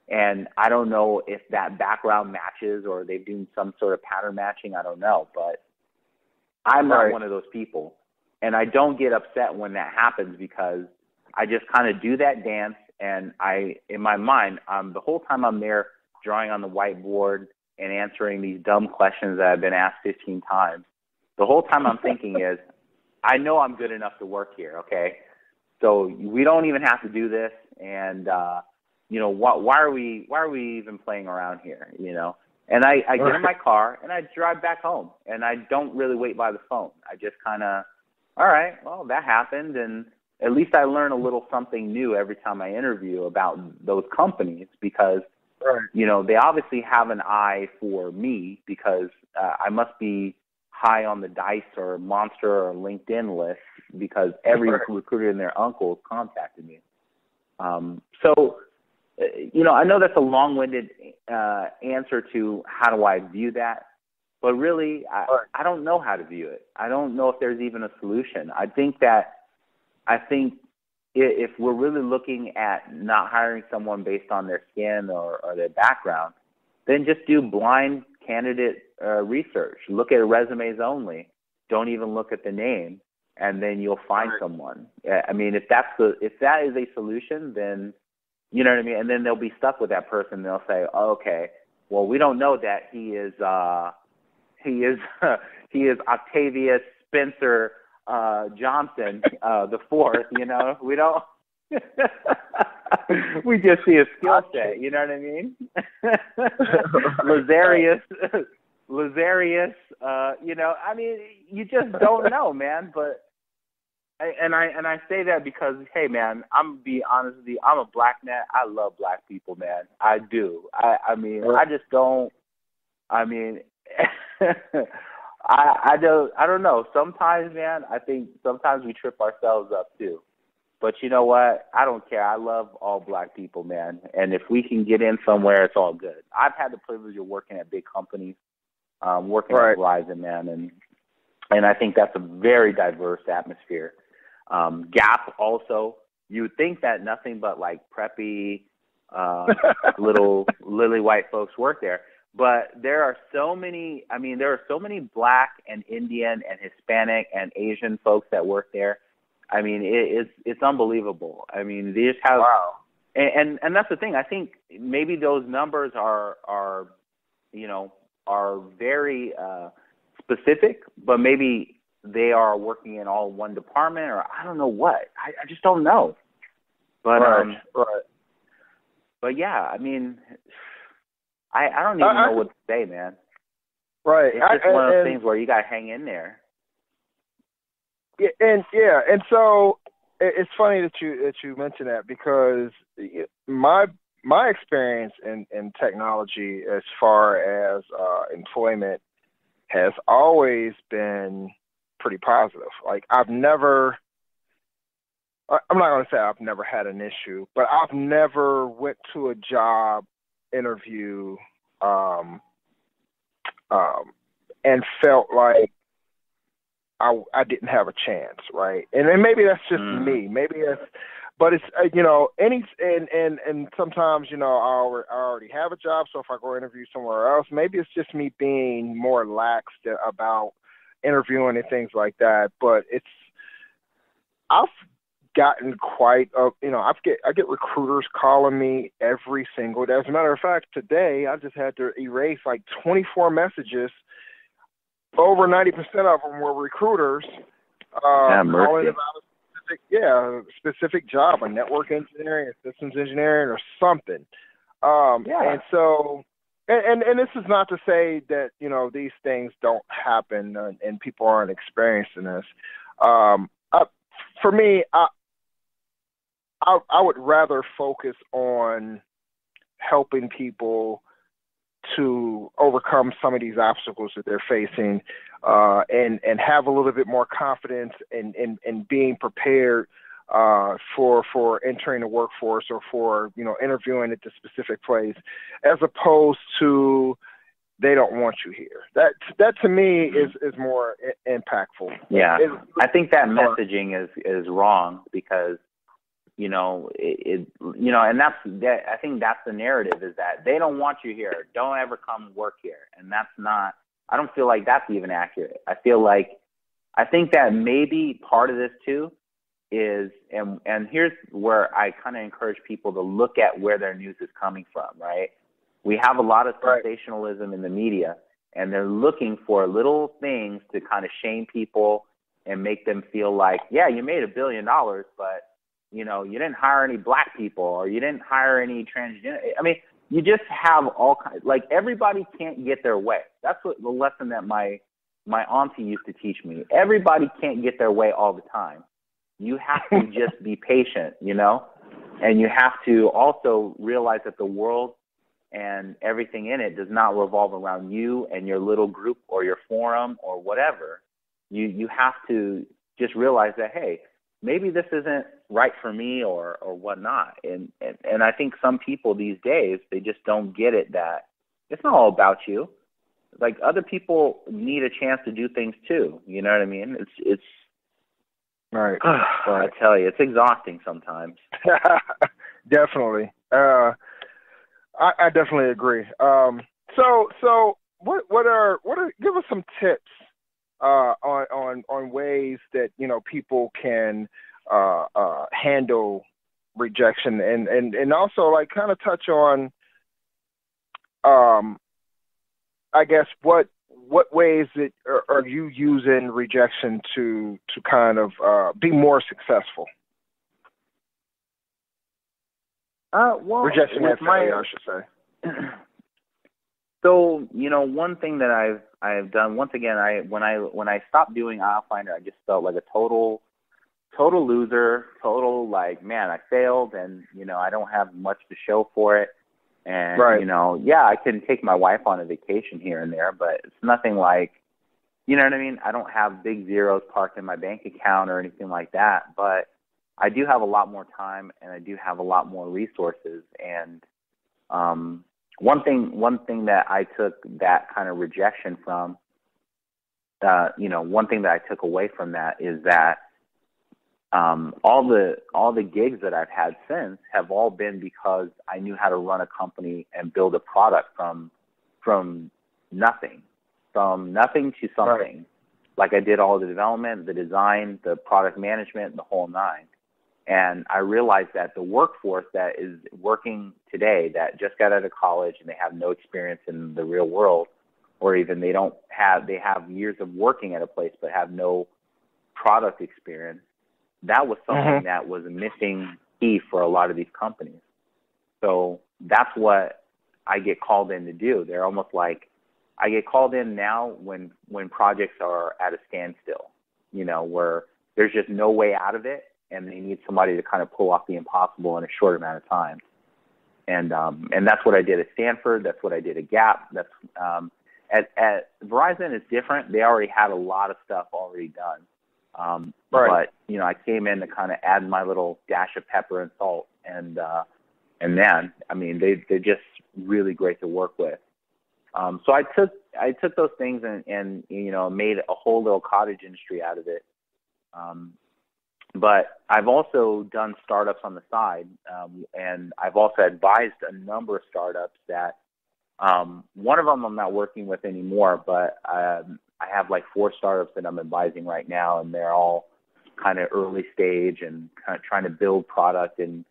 And I don't know if that background matches or they've doing some sort of pattern matching. I don't know, but I'm not one of those people. And I don't get upset when that happens, because I just kind of do that dance. And in my mind, the whole time I'm there drawing on the whiteboard and answering these dumb questions that I've been asked 15 times, the whole time I'm thinking is, I know I'm good enough to work here, okay? So we don't even have to do this, and why are we even playing around here, And I get in my car and I drive back home, and I don't really wait by the phone. I just kind of, all right, well, that happened, and at least I learn a little something new every time I interview about those companies, because they obviously have an eye for me, because I must be high on the Dice or Monster or LinkedIn list, because every recruiter and their uncle has contacted me. I know that's a long-winded answer to how do I view that, but really I don't know how to view it. I don't know if there's even a solution. I think if we're really looking at not hiring someone based on their skin or their background, then just do blind candidate research. Look at resumes only. Don't even look at the name, and then you'll find someone. I mean, if that is a solution, then you know what I mean. And then they'll be stuck with that person. They'll say, oh, "Okay, well, we don't know that he is Octavius Spencer Johnson the fourth." We don't. We just see a skill set. You know what I mean? Lazarius. I mean, you just don't know, man. But I say that because, hey, man, I'm gonna be honest with you. I'm a black man. I love black people, man. I do. I mean, I just don't. I mean, I don't know. Sometimes, man, I think sometimes we trip ourselves up too. But you know what? I don't care. I love all black people, man. And if we can get in somewhere, it's all good. I've had the privilege of working at big companies, working at Verizon, man, and I think that's a very diverse atmosphere. Gap also, you would think that nothing but like preppy, little lily white folks work there. But there are so many, there are so many black and Indian and Hispanic and Asian folks that work there. I mean, it's unbelievable. I mean, they just have, wow. And that's the thing. I think maybe those numbers are very specific, but maybe they are working in all one department, or I don't know what. I just don't know. But but yeah, I mean, I don't even know what to say, man. Right. It's just one of those things where you got to hang in there. And so it's funny that you mention that, because my experience in technology as far as employment has always been pretty positive. Like I'm not going to say I've never had an issue, but I've never went to a job interview and felt like I didn't have a chance, right? And then maybe that's just me. Maybe it's, but it's and sometimes I already have a job, so if I go interview somewhere else, maybe it's just me being more lax about interviewing and things like that. But I've gotten quite I get recruiters calling me every single day. As a matter of fact, today I just had to erase like 24 messages. Over 90% of them were recruiters calling about a specific job, a network engineering, a systems engineering, or something. And so, and this is not to say that these things don't happen and people aren't experiencing this. For me, I would rather focus on helping people to overcome some of these obstacles that they're facing, and have a little bit more confidence in being prepared for entering the workforce, or for interviewing at the specific place, as opposed to they don't want you here. That to me is more impactful. Yeah, I think that messaging is wrong, because and I think that's the narrative, is that they don't want you here. Don't ever come work here. And that's not, I don't feel like that's even accurate. I think that maybe part of this too is, and here's where I kind of encourage people to look at where their news is coming from, right? We have a lot of sensationalism in the media, and they're looking for little things to kind of shame people and make them feel like, yeah, you made $1 billion, but you didn't hire any black people, or you didn't hire any transgender. I mean, you just have all kinds, like everybody can't get their way. That's what the lesson that my auntie used to teach me. Everybody can't get their way all the time. You have to just be patient, and you have to also realize that the world and everything in it does not revolve around you and your little group or your forum or whatever. You have to just realize that, hey, maybe this isn't right for me or whatnot. And I think some people these days, they just don't get it, that it's not all about you. Like, other people need a chance to do things too. You know what I mean? It's right. I tell you, it's exhausting sometimes. Definitely. I definitely agree. So what are give us some tips on ways that people can handle rejection, and also like kind of touch on I guess what ways that are you using rejection to kind of be more successful? Well, rejection, I should say. So, one thing that I've done, once again, when I stopped doing Aisle Finder, I just felt like a total loser, like, man, I failed, and I don't have much to show for it. And, Right. you know, yeah, I can take my wife on a vacation here and there, but it's nothing like, you know what I mean? I don't have big zeros parked in my bank account or anything like that, but I do have a lot more time and I do have a lot more resources. And one thing that I took that kind of rejection from, you know, one thing that I took away from that is that all the gigs that I've had since have all been because I knew how to run a company and build a product from nothing to something. Right. Like I did all the development, the design, the product management, the whole nine. And I realized that the workforce that is working today that just got out of college and they have no experience in the real world, or even they have years of working at a place but have no product experience, that was something that was a missing key for a lot of these companies. So that's what I get called in to do. They're almost like, I get called in now when projects are at a standstill, you know, where there's just no way out of it, and they need somebody to kind of pull off the impossible in a short amount of time. And that's what I did at Stanford. That's what I did at Gap. That's at Verizon, it's different. They already had a lot of stuff already done. Right. But, you know, I came in to kind of add my little dash of pepper and salt. And man, I mean, they're just really great to work with. So I took those things and, you know, made a whole little cottage industry out of it. But I've also done startups on the side, and I've also advised a number of startups that one of them I'm not working with anymore, but I have like 4 startups that I'm advising right now, and they're all kind of early stage and kind of trying to build product, and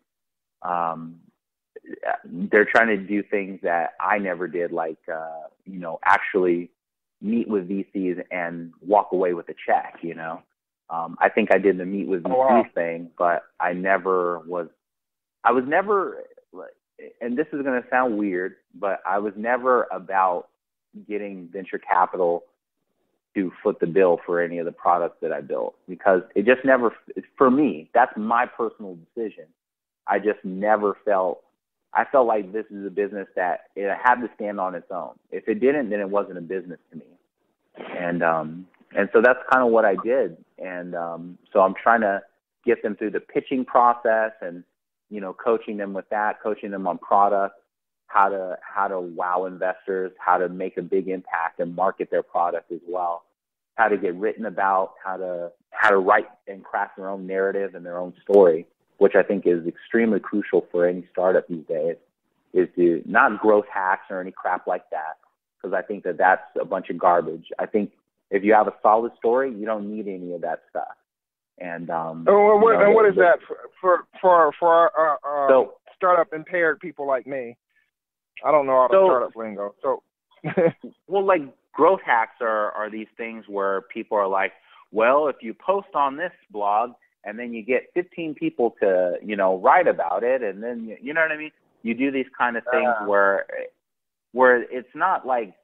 they're trying to do things that I never did, like, you know, actually meet with VCs and walk away with a check, you know. I think I did the meet with VCs thing, but I was never, and this is going to sound weird, but I was never about getting venture capital to foot the bill for any of the products that I built, because it just never, for me, that's my personal decision. I just never I felt like this is a business that it had to stand on its own. If it didn't, then it wasn't a business to me. And so that's kind of what I did. And so I'm trying to get them through the pitching process and, you know, coaching them with that, coaching them on product, how to wow investors, how to make a big impact and market their product as well, how to get written about, how to write and craft their own narrative and their own story, which I think is extremely crucial for any startup these days, is to not growth hacks or any crap like that, because I think that that's a bunch of garbage. I think if you have a solid story, you don't need any of that stuff. And what is that for so, startup impaired people like me? I don't know all the startup lingo. So, well, like growth hacks are these things where people are like, well, if you post on this blog and then you get 15 people to, you know, write about it, and then you know what I mean? You do these kind of things where it's not like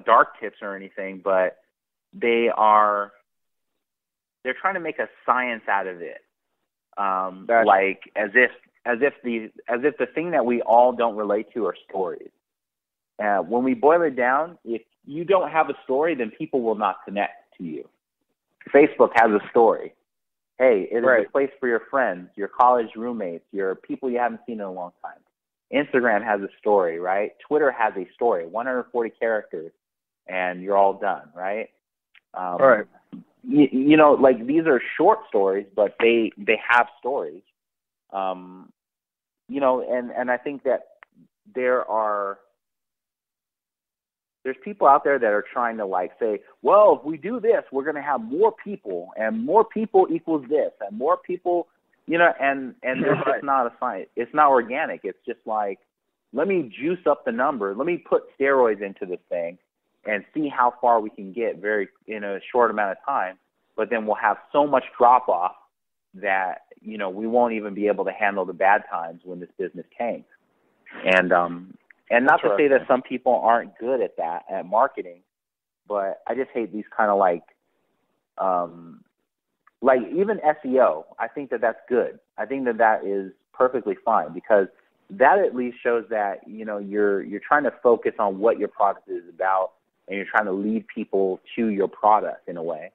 dark tips or anything, but they're trying to make a science out of it. Like as if the thing that we all don't relate to are stories. When we boil it down, if you don't have a story, then people will not connect to you. Facebook has a story. Hey, it is a place for your friends, your college roommates, your people you haven't seen in a long time. Instagram has a story, right? Twitter has a story, 140 characters, and you're all done, right? Right. You know, like these are short stories, but they have stories. You know, and I think that there's people out there that are trying to like say, well, if we do this, we're going to have more people, and more people equals this, and more people, you know, and there's just not a science. It's not organic. It's just like, let me juice up the number. Let me put steroids into this thing and see how far we can get in a short amount of time. But then we'll have so much drop off that, you know, we won't even be able to handle the bad times when this business tanks. And not to say that some people aren't good at that, at marketing, but I just hate these kind of like even SEO. I think that that's good. I think that is perfectly fine, because that at least shows that, you know, you're trying to focus on what your product is about, and you're trying to lead people to your product in a way.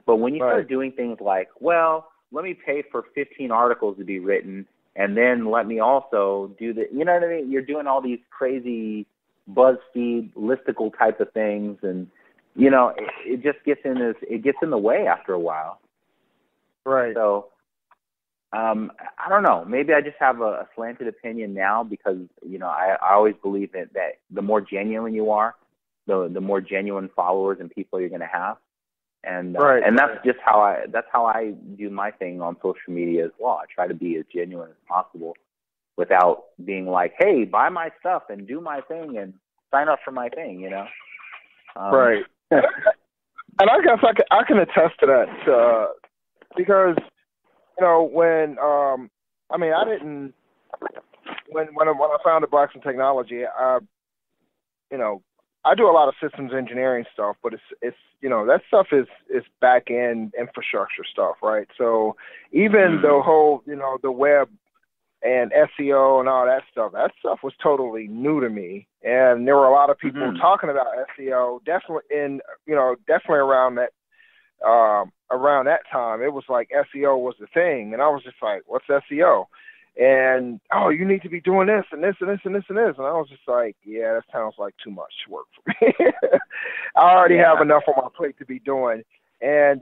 But when you start doing things like, well, let me pay for 15 articles to be written, and then let me also do the, you know what I mean? You're doing all these crazy BuzzFeed listicle type of things, and, you know, it just gets in the way after a while. Right. So, I don't know. Maybe I just have a slanted opinion now because, you know, I always believe that the more genuine you are, the more genuine followers and people you're going to have. And that's just how I do my thing on social media as well. I try to be as genuine as possible without being like, hey, buy my stuff and do my thing and sign up for my thing, you know? Right. And I guess I can attest to that because, you know, when I founded Blacks in Technology, you know, I do a lot of systems engineering stuff, but it's you know, that stuff is back end infrastructure stuff, right? So even the whole, you know, the web and SEO and all that stuff was totally new to me. And there were a lot of people talking about SEO, definitely around that time. It was like SEO was the thing, and I was just like, what's SEO? And, oh, you need to be doing this and this and this and this and this. And I was just like, yeah, that sounds like too much work for me. I already have enough on my plate to be doing. And,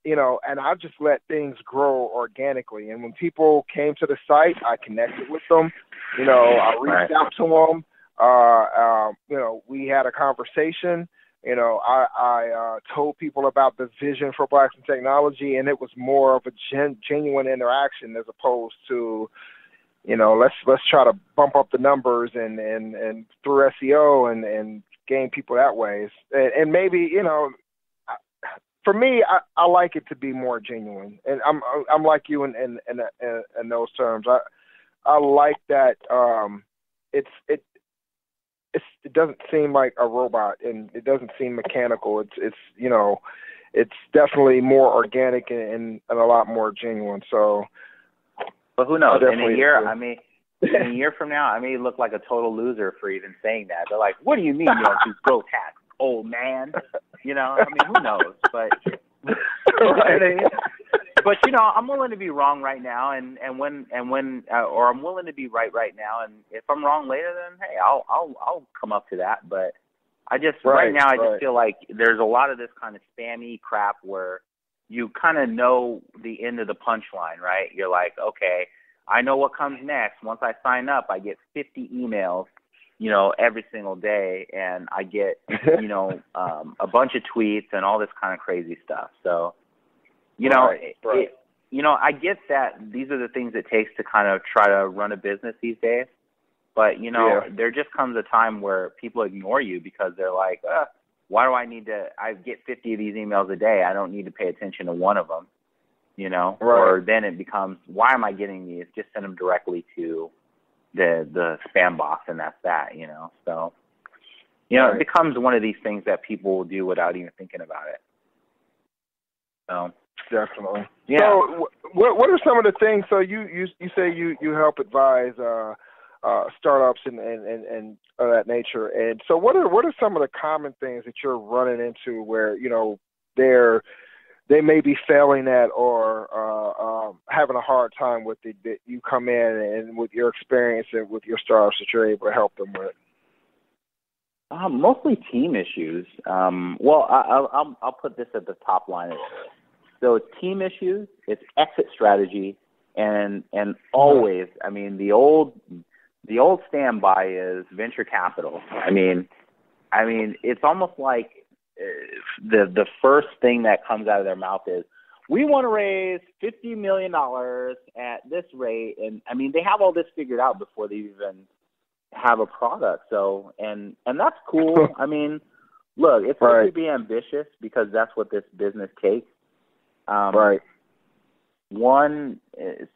you know, and I just let things grow organically. And when people came to the site, I connected with them. You know, I reached out to them. You know, we had a conversation. You know, I told people about the vision for Blacks in Technology, and it was more of a genuine interaction as opposed to, you know, let's try to bump up the numbers and through SEO and gain people that way. And maybe, you know, for me, I like it to be more genuine, and I'm like you in those terms. I like that. It doesn't seem like a robot, and it doesn't seem mechanical. It's you know, it's definitely more organic and a lot more genuine. So, but who knows? In a year, in a year from now, I may look like a total loser for even saying that. They're like, "What do you mean you don't do growth hacks, old man?" You know, I mean, who knows? But But you know, I'm willing to be wrong right now, and when or I'm willing to be right now, and if I'm wrong later, then hey, I'll come up to that. But I just right now I just feel like there's a lot of this kind of spammy crap where you kind of know the end of the punchline, right? You're like, okay, I know what comes next. Once I sign up, I get 50 emails, you know, every single day, and I get you know a bunch of tweets and all this kind of crazy stuff. So. You know, you know, I get that these are the things it takes to kind of try to run a business these days. But, you know, there just comes a time where people ignore you because they're like, why do I need to – I get 50 of these emails a day. I don't need to pay attention to one of them, you know. Or then it becomes, why am I getting these? Just send them directly to the spam box, and that's that, you know. So, you know, it becomes one of these things that people will do without even thinking about it. So. Definitely. Yeah. So, what are some of the things? So, you say you help advise startups and of that nature. And so, what are some of the common things that you're running into where you know they may be failing at or having a hard time with it that you come in and with your experience and with your startups that you're able to help them with? Mostly team issues. Well, I'll put this at the top line of it. So team issues, it's exit strategy, and always, I mean, the old standby is venture capital. I mean, it's almost like the first thing that comes out of their mouth is, we want to raise $50 million at this rate, and I mean, they have all this figured out before they even have a product. So, and that's cool. I mean, look, it's good to be ambitious because that's what this business takes.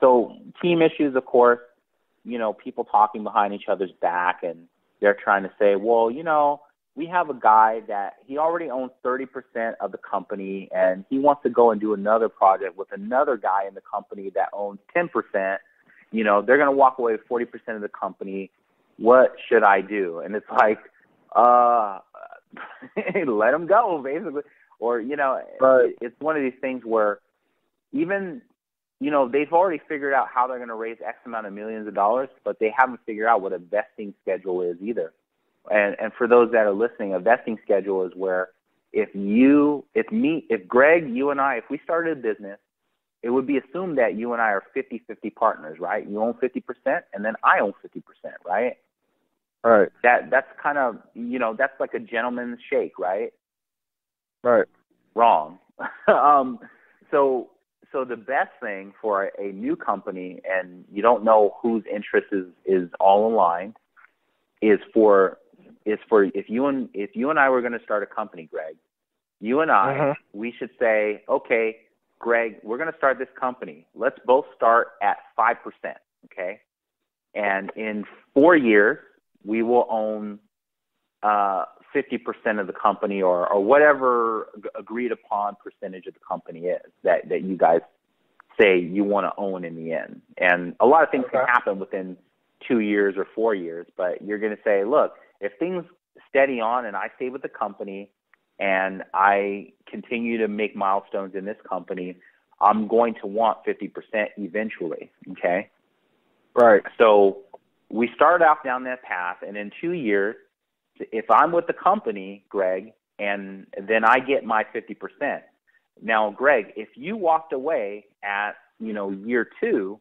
So team issues, of course, you know, people talking behind each other's back, and they're trying to say, well, you know, we have a guy that he already owns 30% of the company, and he wants to go and do another project with another guy in the company that owns 10%, they're going to walk away with 40% of the company. What should I do? And it's like, let them go, basically. Or, it's one of these things where even, they've already figured out how they're going to raise X amount of millions of dollars, but they haven't figured out what a vesting schedule is either. And for those that are listening, a vesting schedule is where if Greg, you and I, if we started a business, it would be assumed that you and I are 50-50 partners, right? You own 50%, and then I own 50%, right? Right. That's kind of, that's like a gentleman's shake, right? Right. Wrong. So the best thing for a new company, and you don't know whose interest is all aligned, is for if you and I were going to start a company, Greg, you and I, we should say, okay, Greg, we're going to start this company. Let's both start at 5%, okay? And in 4 years, we will own 50% of the company or whatever agreed upon percentage of the company is that you guys say you want to own in the end. And a lot of things can happen within 2 years or 4 years, but you're going to say, look, if things steady on and I stay with the company and I continue to make milestones in this company, I'm going to want 50% eventually, okay? Right. So we start off down that path, and in 2 years, if I'm with the company, Greg, and then I get my 50%. Now, Greg, if you walked away at, year 2,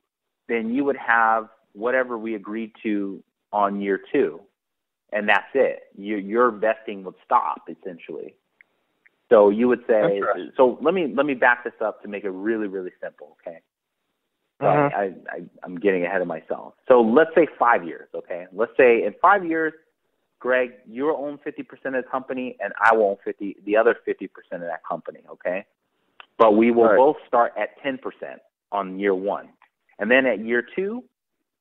then you would have whatever we agreed to on year 2, and that's it. Your vesting would stop, essentially. So you would say, so let me back this up to make it really, really simple, okay? I'm getting ahead of myself. So let's say 5 years, okay? Let's say in 5 years, Greg, you will own 50% of the company, and I will own the other 50% of that company, okay? But we will both start at 10% on year 1. And then at year 2,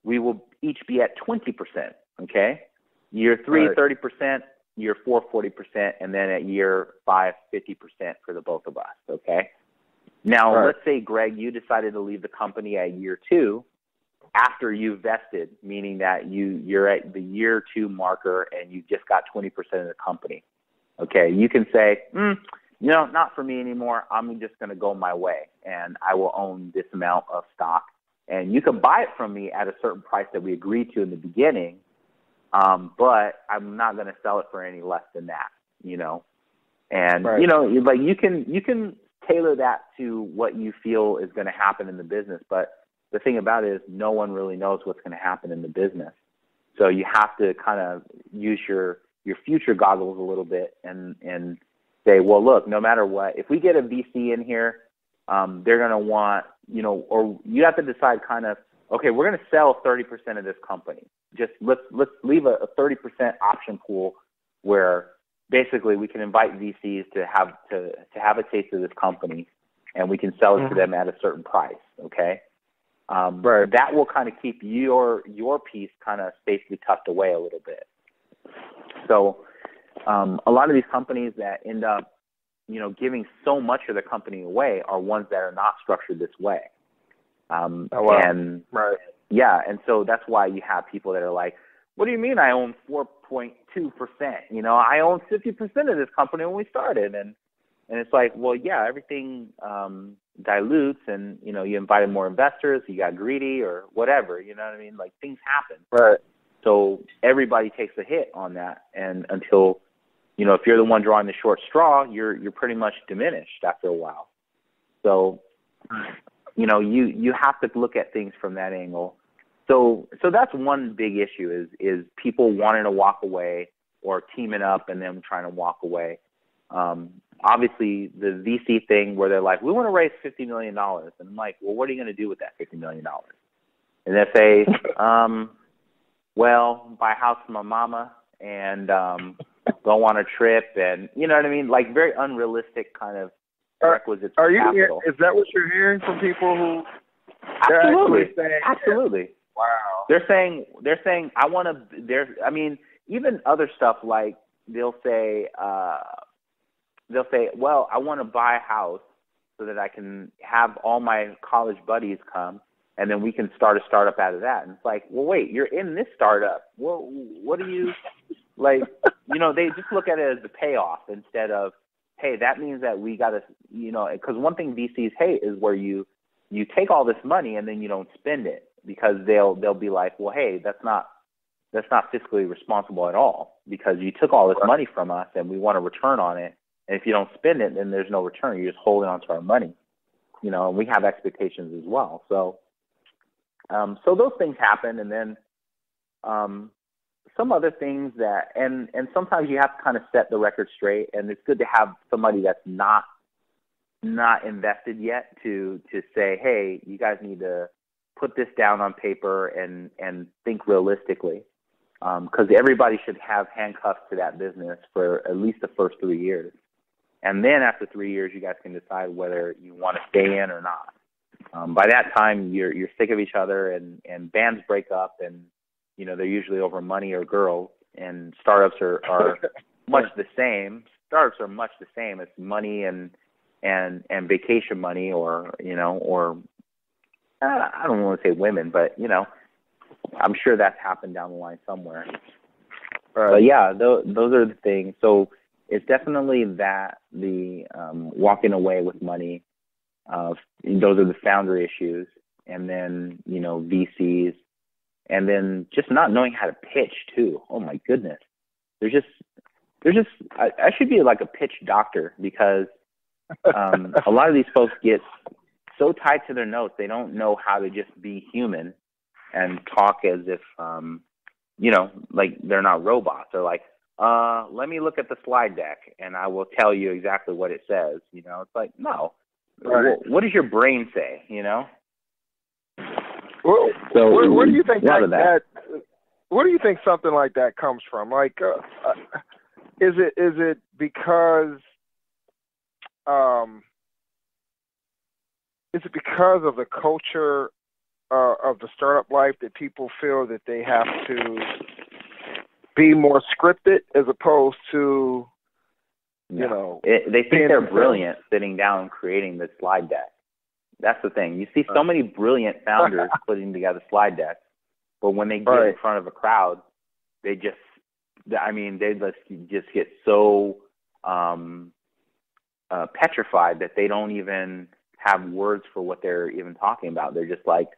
we will each be at 20%, okay? Year 3, 30%, year 4, 40%, and then at year 5, 50% for the both of us, okay? Now, let's say, Greg, you decided to leave the company at year 2 after you've vested, meaning that you're at the year 2 marker and you just got 20% of the company, okay? You can say, not for me anymore. I'm just going to go my way, and I will own this amount of stock. And you can buy it from me at a certain price that we agreed to in the beginning, but I'm not going to sell it for any less than that, And, like you can tailor that to what you feel is going to happen in the business. But the thing about it is no one really knows what's going to happen in the business. So you have to kind of use your future goggles a little bit and say, well, look, no matter what, if we get a VC in here, they're going to want, or you have to decide kind of, okay, we're going to sell 30% of this company. Just let's leave a 30% option pool where basically we can invite VCs to have a taste of this company, and we can sell it to them at a certain price. Okay, that will kind of keep your piece kind of safely tucked away a little bit. So a lot of these companies that end up, giving so much of their company away are ones that are not structured this way. And so that's why you have people that are like, what do you mean I own 4.2%? I own 50% of this company when we started. And it's like, well, yeah, everything dilutes and, you invited more investors, you got greedy or whatever, you know what I mean? Like things happen. Right. So everybody takes a hit on that. And until, if you're the one drawing the short straw, you're pretty much diminished after a while. So, you have to look at things from that angle. So that's one big issue is people wanting to walk away or teaming up and then trying to walk away. Obviously, the VC thing where they're like, we want to raise $50 million. And I'm like, well, what are you going to do with that $50 million? And they say, well, buy a house for my mama and go on a trip. And you know what I mean? Like very unrealistic kind of requisites for capital. Is that what you're hearing from people who Absolutely. Wow. They're saying I want to. Even other stuff like they'll say, well, I want to buy a house so that I can have all my college buddies come, and then we can start a startup out of that. And it's like, well, wait, you're in this startup. Well, what do you like? They just look at it as the payoff instead of, hey, that means that we got to, because one thing VCs hate is where you take all this money and then you don't spend it, because they'll be like, well, hey, that's not fiscally responsible at all, because you took all this money from us and we want a return on it. And if you don't spend it, then there's no return. You're just holding on to our money, and we have expectations as well. So those things happen. And then some other things that, and sometimes you have to kind of set the record straight, and it's good to have somebody that's not invested yet to say, hey, you guys need to put this down on paper and think realistically, because everybody should have handcuffs to that business for at least the first 3 years. And then after 3 years, you guys can decide whether you want to stay in or not. By that time, you're sick of each other, and bands break up, and they're usually over money or girls. And startups are much the same. Startups are much the same. It's money and vacation money, or I don't want to say women, but I'm sure that's happened down the line somewhere. Right. But yeah, those are the things. So it's definitely that the walking away with money. Those are the founder issues, and then VCs, and then just not knowing how to pitch too. Oh my goodness, there's just I should be like a pitch doctor, because a lot of these folks get so tied to their notes, they don't know how to just be human and talk as if like they're not robots. They're like, let me look at the slide deck and I will tell you exactly what it says. It's like, no. Right. What does your brain say? Well, so where do you think that? Where do you think something like that comes from? Like, is it because of the culture of the startup life that people feel that they have to be more scripted as opposed to, they think they're brilliant sitting down and creating the slide deck. That's the thing. You see so many brilliant founders putting together slide decks, but when they get in front of a crowd, they just get so petrified that they don't even have words for what they're even talking about. They're just like,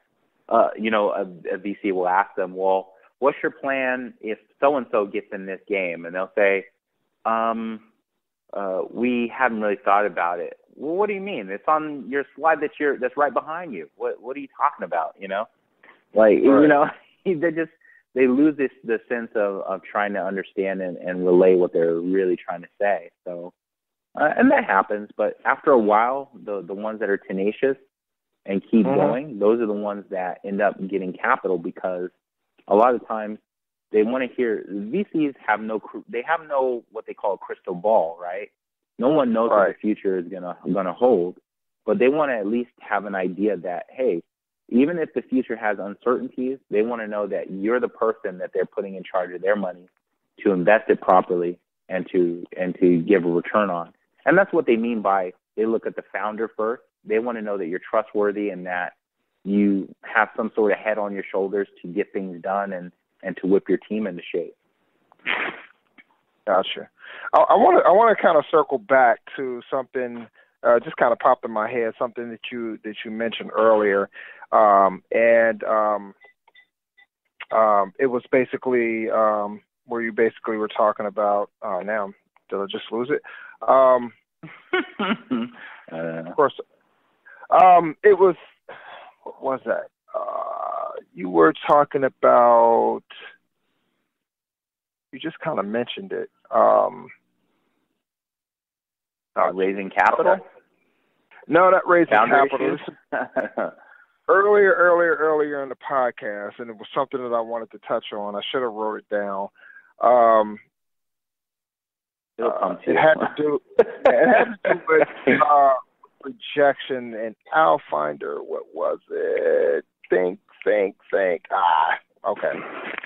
a VC will ask them, well, what's your plan if so-and-so gets in this game? And they'll say, we haven't really thought about it. Well, what do you mean? It's on your slide that's right behind you. What are you talking about? They lose the sense of trying to understand and relay what they're really trying to say. So, and that happens, but after a while, the ones that are tenacious and keep going, those are the ones that end up getting capital, because a lot of times they want to hear. VCs have no what they call a crystal ball, right? No one knows what the future is gonna hold, but they want to at least have an idea that, hey, even if the future has uncertainties, they want to know that you're the person that they're putting in charge of their money to invest it properly and to give a return on. And that's what they mean by they look at the founder first. They want to know that you're trustworthy and that you have some sort of head on your shoulders to get things done and to whip your team into shape. Gotcha. I want to kind of circle back to something just kind of popped in my head, something that you mentioned earlier, it was basically where you basically were talking about. Now, did I just lose it? Of course. It was. What was that? You were talking about. You just kind of mentioned it. Raising capital? Okay. No, not raising capital. Earlier in the podcast, and it was something that I wanted to touch on. I should have wrote it down. It had to do with rejection and Finder. What was it? Think. Okay.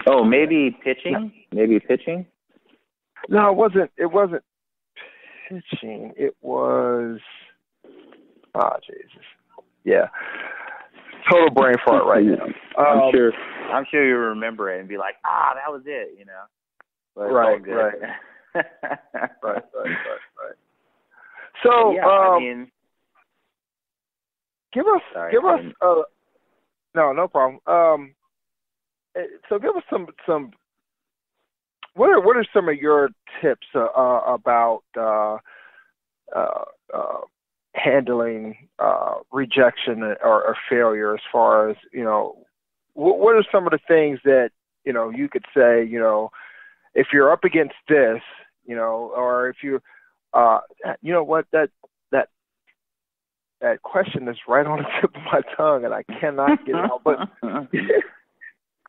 Oh, maybe pitching? Maybe pitching? No, it wasn't pitching. It was, Jesus. Yeah. total brain fart right now. I'm sure you remember it and be like, that was it, But it's all good. Right. So, give us. No problem. So give us some. What are some of your tips about handling rejection or failure? As far as what are some of the things that you could say? If you're up against this, or if you, that question is right on the tip of my tongue, and I cannot get it out. But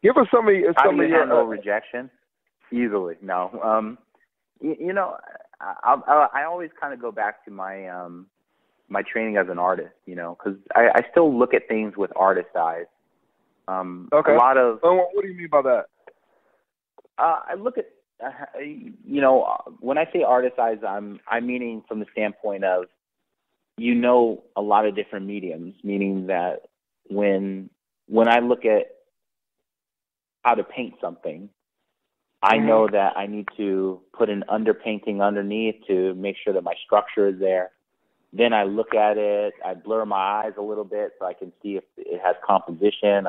give us some of your. How do you handle rejection? Easily, no. I always kind of go back to my my training as an artist, because I still look at things with artist eyes. Okay. A lot of. What do you mean by that? I look at, when I say artist eyes, I'm meaning from the standpoint of, a lot of different mediums, meaning that when I look at how to paint something, I know that I need to put an underpainting underneath to make sure that my structure is there. Then I look at it, I blur my eyes a little bit so I can see if it has composition.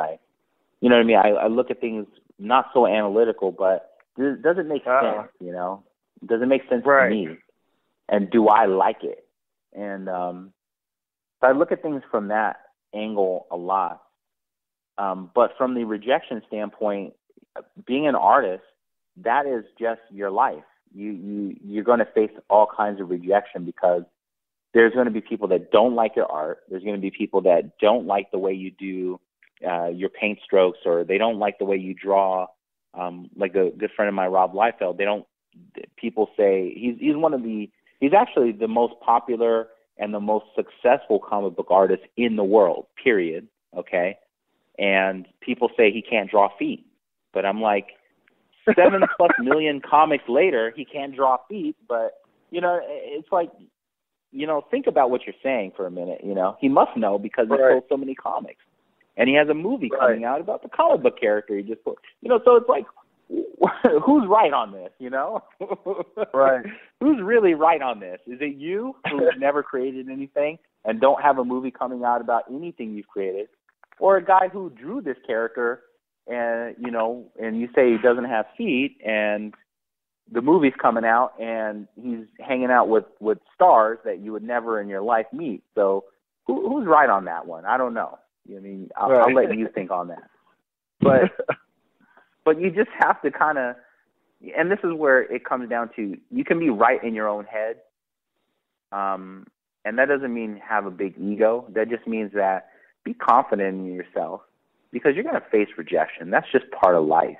You know what I mean? I look at things not so analytical, but does it make sense, Does it make sense to me? And do I like it? And so I look at things from that angle a lot. But from the rejection standpoint, being an artist, that is just your life. You're going to face all kinds of rejection because there's going to be people that don't like your art. There's going to be people that don't like the way you do your paint strokes, or they don't like the way you draw. Like a good friend of mine, Rob Liefeld, people say he's actually the most popular and the most successful comic book artist in the world, period. Okay. And people say he can't draw feet, but I'm like, 7+ million comics later, he can't draw feet, but it's like, think about what you're saying for a minute. He must know because he sold so many comics, and he has a movie coming out about the comic book character he just put. So it's like, who's right on this? Right. Who's really right on this? Is it you who's never created anything and don't have a movie coming out about anything you've created, or a guy who drew this character and and you say he doesn't have feet, and the movie's coming out, and he's hanging out with stars that you would never in your life meet. So who's right on that one? I don't know. I'll let you think on that. But you just have to kind of, and this is where it comes down to, you can be right in your own head, and that doesn't mean have a big ego. That just means that be confident in yourself, because you're going to face rejection. That's just part of life.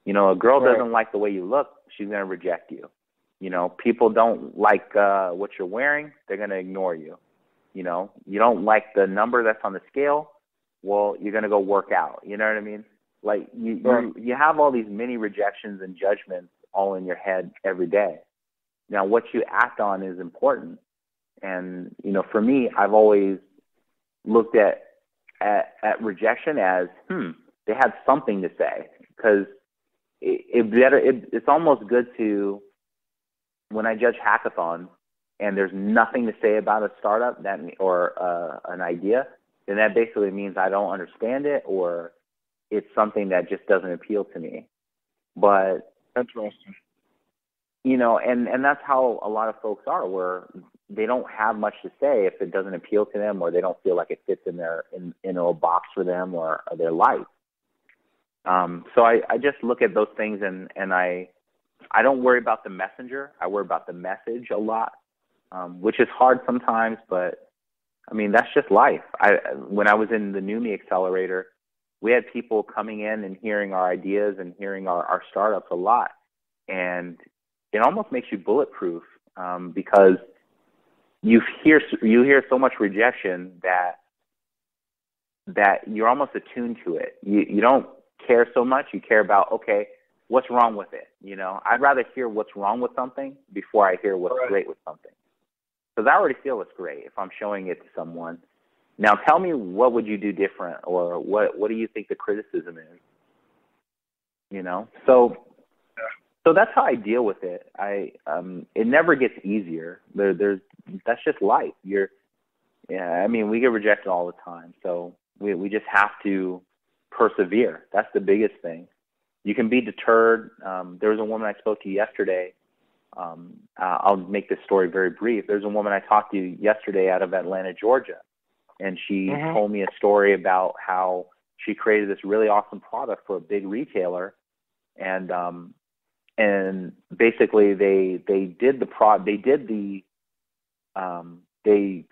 A girl doesn't like the way you look, she's going to reject you. People don't like what you're wearing, they're going to ignore you. You don't like the number that's on the scale, well, you're going to go work out. You know what I mean? Like, you have all these mini rejections and judgments all in your head every day. Now, what you act on is important. And, for me, I've always looked at rejection as, they had something to say, because it's almost good to, when I judge hackathons and there's nothing to say about a startup or an idea, then that basically means I don't understand it, or it's something that just doesn't appeal to me. But interesting. And that's how a lot of folks are, where they don't have much to say if it doesn't appeal to them, or they don't feel like it fits in a box for them or their life. So I just look at those things, and I don't worry about the messenger. I worry about the message a lot, which is hard sometimes, but I mean, that's just life. When I was in the NUMMI Accelerator, we had people coming in and hearing our ideas and hearing our startups a lot. And it almost makes you bulletproof, because you hear so much rejection that you're almost attuned to it. You don't care so much. You care about, okay, what's wrong with it? I'd rather hear what's wrong with something before I hear what's great with something. Because I already feel it's great if I'm showing it to someone. Now tell me, what would you do different, or what do you think the criticism is? You know, so that's how I deal with it. It never gets easier. That's just life. I mean, we get rejected all the time, so we just have to persevere. That's the biggest thing. You can be deterred. There was a woman I spoke to yesterday. I'll make this story very brief. There's a woman I talked to yesterday out of Atlanta, Georgia, and she told me a story about how she created this really awesome product for a big retailer, and basically they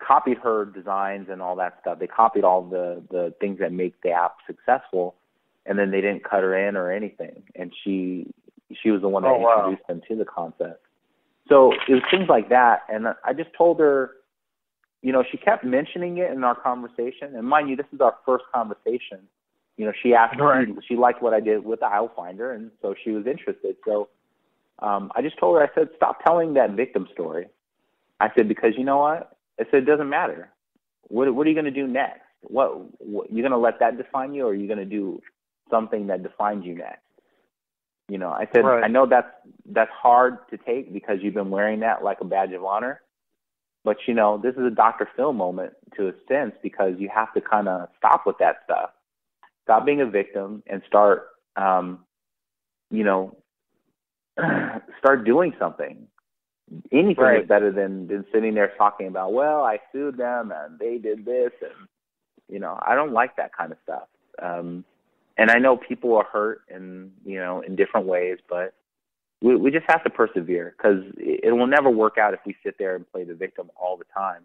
copied her designs and all that stuff. They copied all the things that make the app successful, and then they didn't cut her in or anything. And she was the one that introduced them to the concept. So it was things like that. And I just told her, you know, she kept mentioning it in our conversation. And mind you, this is our first conversation. You know, she asked, she liked what I did with the aisle finder, and so she was interested. So I just told her, I said, stop telling that victim story. I said, because you know what? I said, it doesn't matter. What are you going to do next? What you're going to let that define you, or are you going to do something that defines you next? You know, I said, I know that's hard to take because you've been wearing that like a badge of honor. But, you know, this is a Dr. Phil moment to a sense, because you have to kind of stop with that stuff. Stop being a victim and start, you know, start doing something. Anything is better than sitting there talking about, well, I sued them and they did this. And, you know, I don't like that kind of stuff. And I know people are hurt in different ways, but we just have to persevere, because it will never work out if we sit there and play the victim all the time.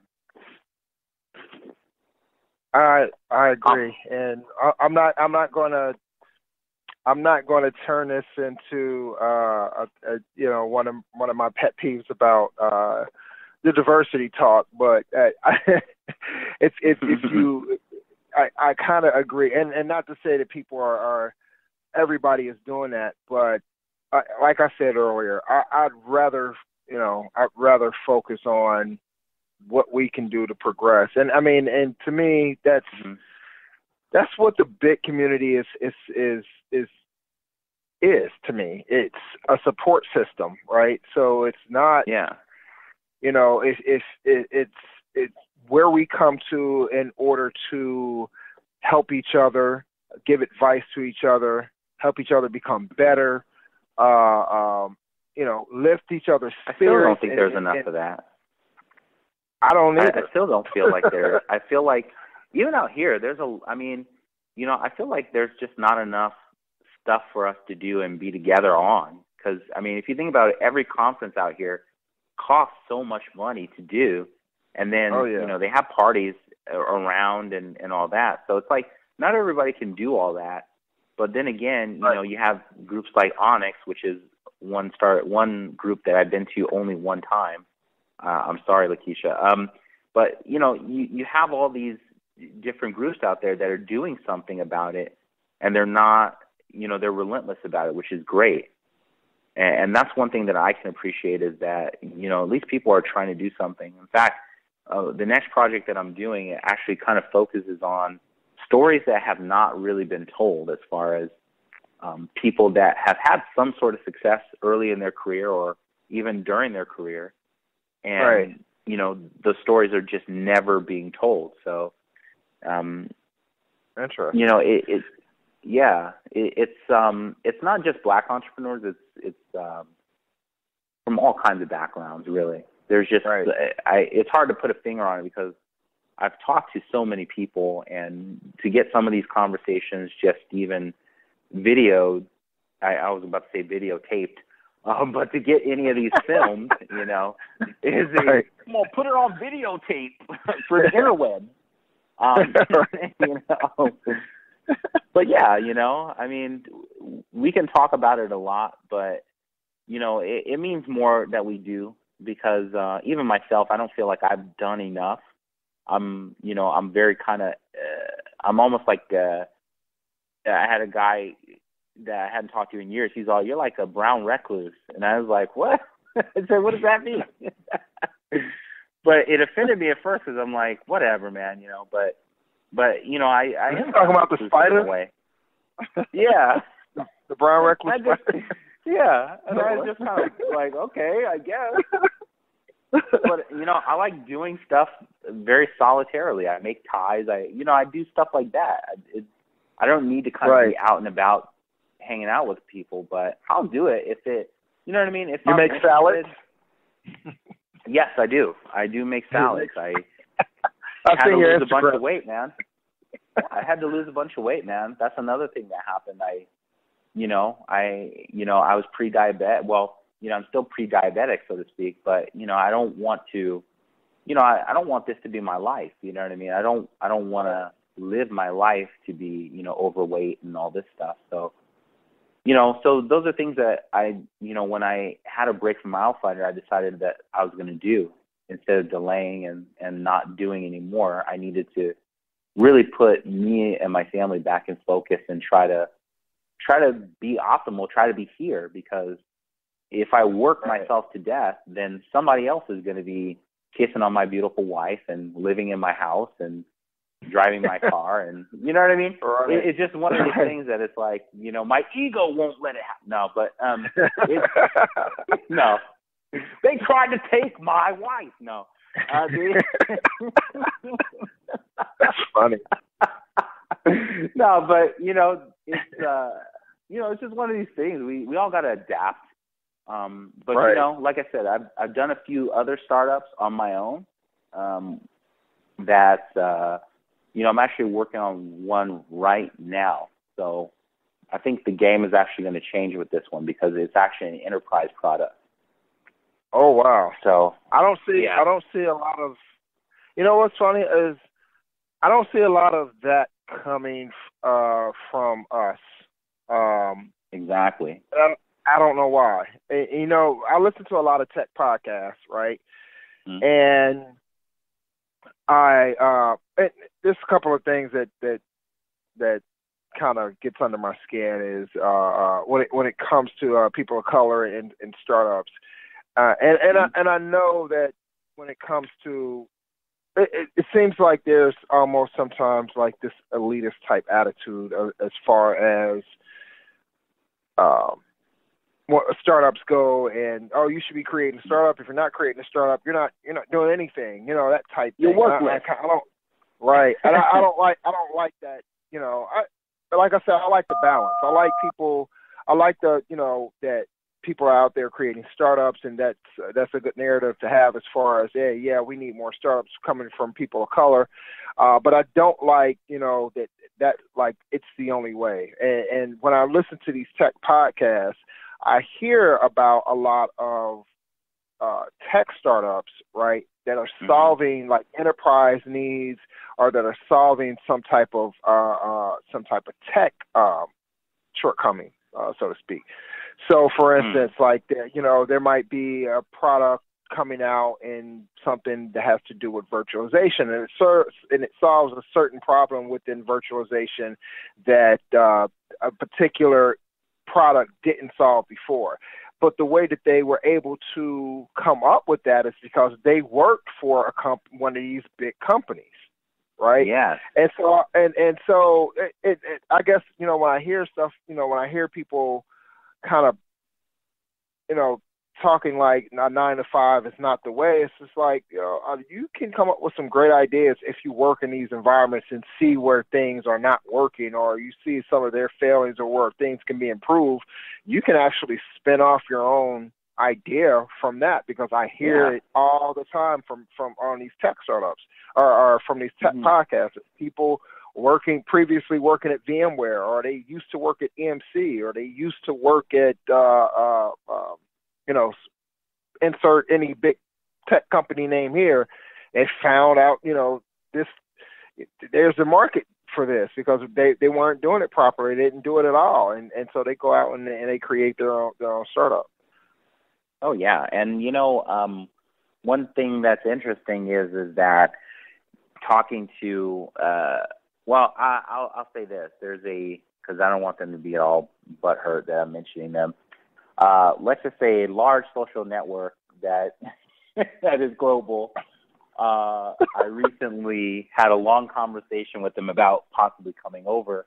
I agree, and I'm not going to turn this into one of my pet peeves about the diversity talk, but if you. I kind of agree, and not to say that people are everybody is doing that, but like I said earlier, I'd rather focus on what we can do to progress, and I mean, and to me, that's what the big community is to me. It's a support system, right? So it's not, you know, it's where we come to in order to help each other, give advice to each other, help each other become better, lift each other's spirits. I still don't think there's enough of that. I don't either. I still don't feel like there. I feel like even out here, I feel like there's just not enough stuff for us to do and be together on. Because, I mean, if you think about it, every conference out here costs so much money to do. And then, they have parties around and all that. So it's like not everybody can do all that. But then again, you have groups like Onyx, which is one group that I've been to only one time. I'm sorry, Lakeisha. But, you have all these different groups out there that are doing something about it. And they're not, they're relentless about it, which is great. And that's one thing that I can appreciate, is that, at least people are trying to do something. In fact, the next project that I'm doing, it actually kind of focuses on stories that have not really been told, as far as people that have had some sort of success early in their career or even during their career. And, those stories are just never being told. So, interesting. It's not just Black entrepreneurs. It's from all kinds of backgrounds, really. There's just, it's hard to put a finger on it, because I've talked to so many people, and to get some of these conversations just even videoed, I was about to say videotaped, but to get any of these filmed, is come on, put it on videotape for the interweb. But I mean, we can talk about it a lot, but it means more that we do, because even myself, I don't feel like I've done enough. I'm very kind of, I'm almost like, I had a guy that I hadn't talked to in years. He's all, "You're like a brown recluse." And I was like, "What?" I said, "What does that mean?" But it offended me at first, because I'm like, whatever, man, but But you know, I You're talking about the spider? Away. Yeah, the brown recluse spider. Yeah, and I was just kind of like, okay, I guess. But you know, I like doing stuff very solitarily. I make ties. I do stuff like that. I don't need to kind of be out and about, hanging out with people, but I'll do it if it. You know what I mean? If you make salads. Yes, I do. I do make salads. I had to lose a bunch of weight, man. I had to lose a bunch of weight, man. That's another thing that happened. I was pre-diabetic. Well, I'm still pre-diabetic, so to speak, but, I don't want to, I don't want this to be my life. You know what I mean? I don't want to live my life to be, overweight and all this stuff. So, so those are things that when I had a break from my Alpha, I decided that I was going to do instead of delaying and not doing anymore. I needed to really put me and my family back in focus and try to be optimal, try to be here, because if I work myself to death, then somebody else is going to be kissing on my beautiful wife and living in my house and driving my car, and you know what I mean? Right. It's just one of these things that it's like, my ego won't let it happen. No, but no. They tried to take my wife. No. That's funny. No, but it's just one of these things. We all got to adapt. But right. Like I said, I've done a few other startups on my own. That I'm actually working on one right now. So I think the game is actually going to change with this one because it's actually an enterprise product. Oh wow! So I don't see a lot of. What's funny is I don't see a lot of that coming from us. Exactly. I don't know why. I listen to a lot of tech podcasts, right? Mm-hmm. And there's a couple of things that kind of gets under my skin is when it comes to people of color and startups, and I know that when it comes to it seems like there's almost sometimes like this elitist type attitude as far as startups go, and you should be creating a startup. If you're not creating a startup, you're not doing anything. That type thing. You're worthless. I don't. Right, and I don't like that. Like I said, I like the balance. I like people. I like that people are out there creating startups, and that's a good narrative to have as far as we need more startups coming from people of color. But I don't like that like it's the only way. And when I listen to these tech podcasts, I hear about a lot of tech startups, right, that are solving like enterprise needs or that are solving some type of tech shortcoming, so to speak. So, for instance, like there might be a product coming out in something that has to do with virtualization, and it solves a certain problem within virtualization that a particular product didn't solve before. But the way that they were able to come up with that is because they worked for one of these big companies, right? Yeah. And so it I guess when I hear stuff, when I hear people kind of talking like 9 to 5 is not the way. It's just like you can come up with some great ideas if you work in these environments and see where things are not working, or you see some of their failings or where things can be improved. You can actually spin off your own idea from that, because I hear it all the time from on these tech startups or from these tech podcasts. People previously working at VMware, or they used to work at EMC, or they used to work at insert any big tech company name here, and found out, there's a market for this because they weren't doing it properly. They didn't do it at all. And so they go out and they create their own startup. Oh yeah. And, one thing that's interesting is that talking to, I'll say this, because I don't want them to be all butthurt that I'm mentioning them. Let's just say a large social network that that is global I recently had a long conversation with them about possibly coming over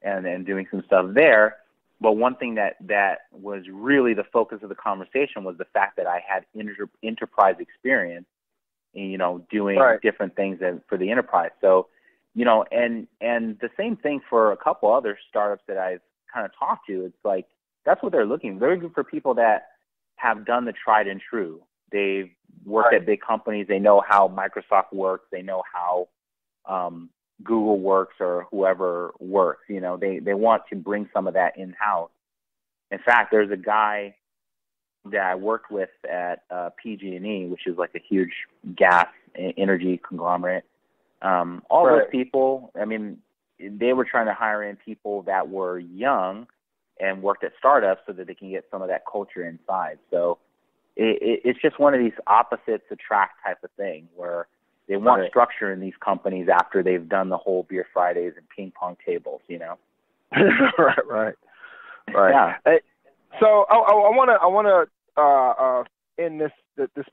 and doing some stuff there. But one thing that was really the focus of the conversation was the fact that I had enterprise experience, doing different things for the enterprise. So, and the same thing for a couple other startups that I've kind of talked to. It's like, that's what they're looking. They're looking for people that have done the tried and true. They've worked at big companies. They know how Microsoft works. They know how Google works or whoever works. They want to bring some of that in-house. In fact, there's a guy that I worked with at PG&E, which is like a huge gas energy conglomerate. All those people, I mean, they were trying to hire in people that were young and worked at startups so that they can get some of that culture inside. So it's just one of these opposites attract type of thing where they want structure in these companies after they've done the whole Beer Fridays and ping pong tables, Right. Yeah. Hey, so I want to end this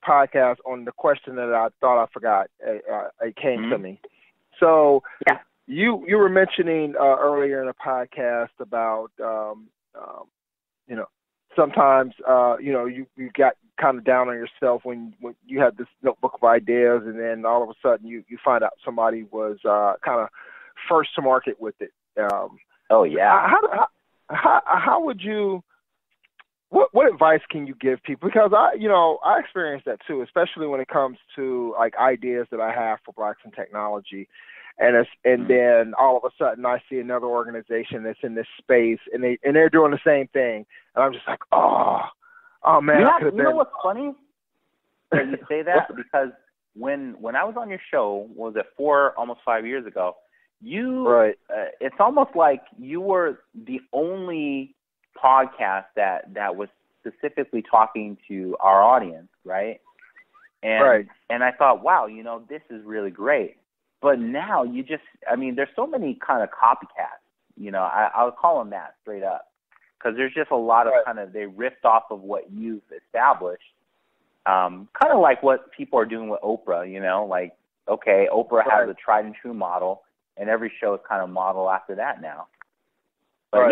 podcast on the question that I thought I forgot. It came to me. So you were mentioning earlier in the podcast about sometimes you got kind of down on yourself when you had this notebook of ideas, and then all of a sudden you find out somebody was kind of first to market with it. How would you? What advice can you give people? Because I experienced that too, especially when it comes to like ideas that I have for Blacks in Technology. And then all of a sudden I see another organization that's in this space and they're doing the same thing. And I'm just like, oh man. You know what's funny that you say that? Because when I was on your show, what was it, almost 5 years ago, it's almost like you were the only podcast that was specifically talking to our audience, right? And I thought, wow, this is really great. But now there's so many kind of copycats, I would call them that straight up. Because there's just a lot of they riffed off of what you've established. Kind of like what people are doing with Oprah, like, okay, Oprah has a tried and true model, and every show is kind of model after that now. But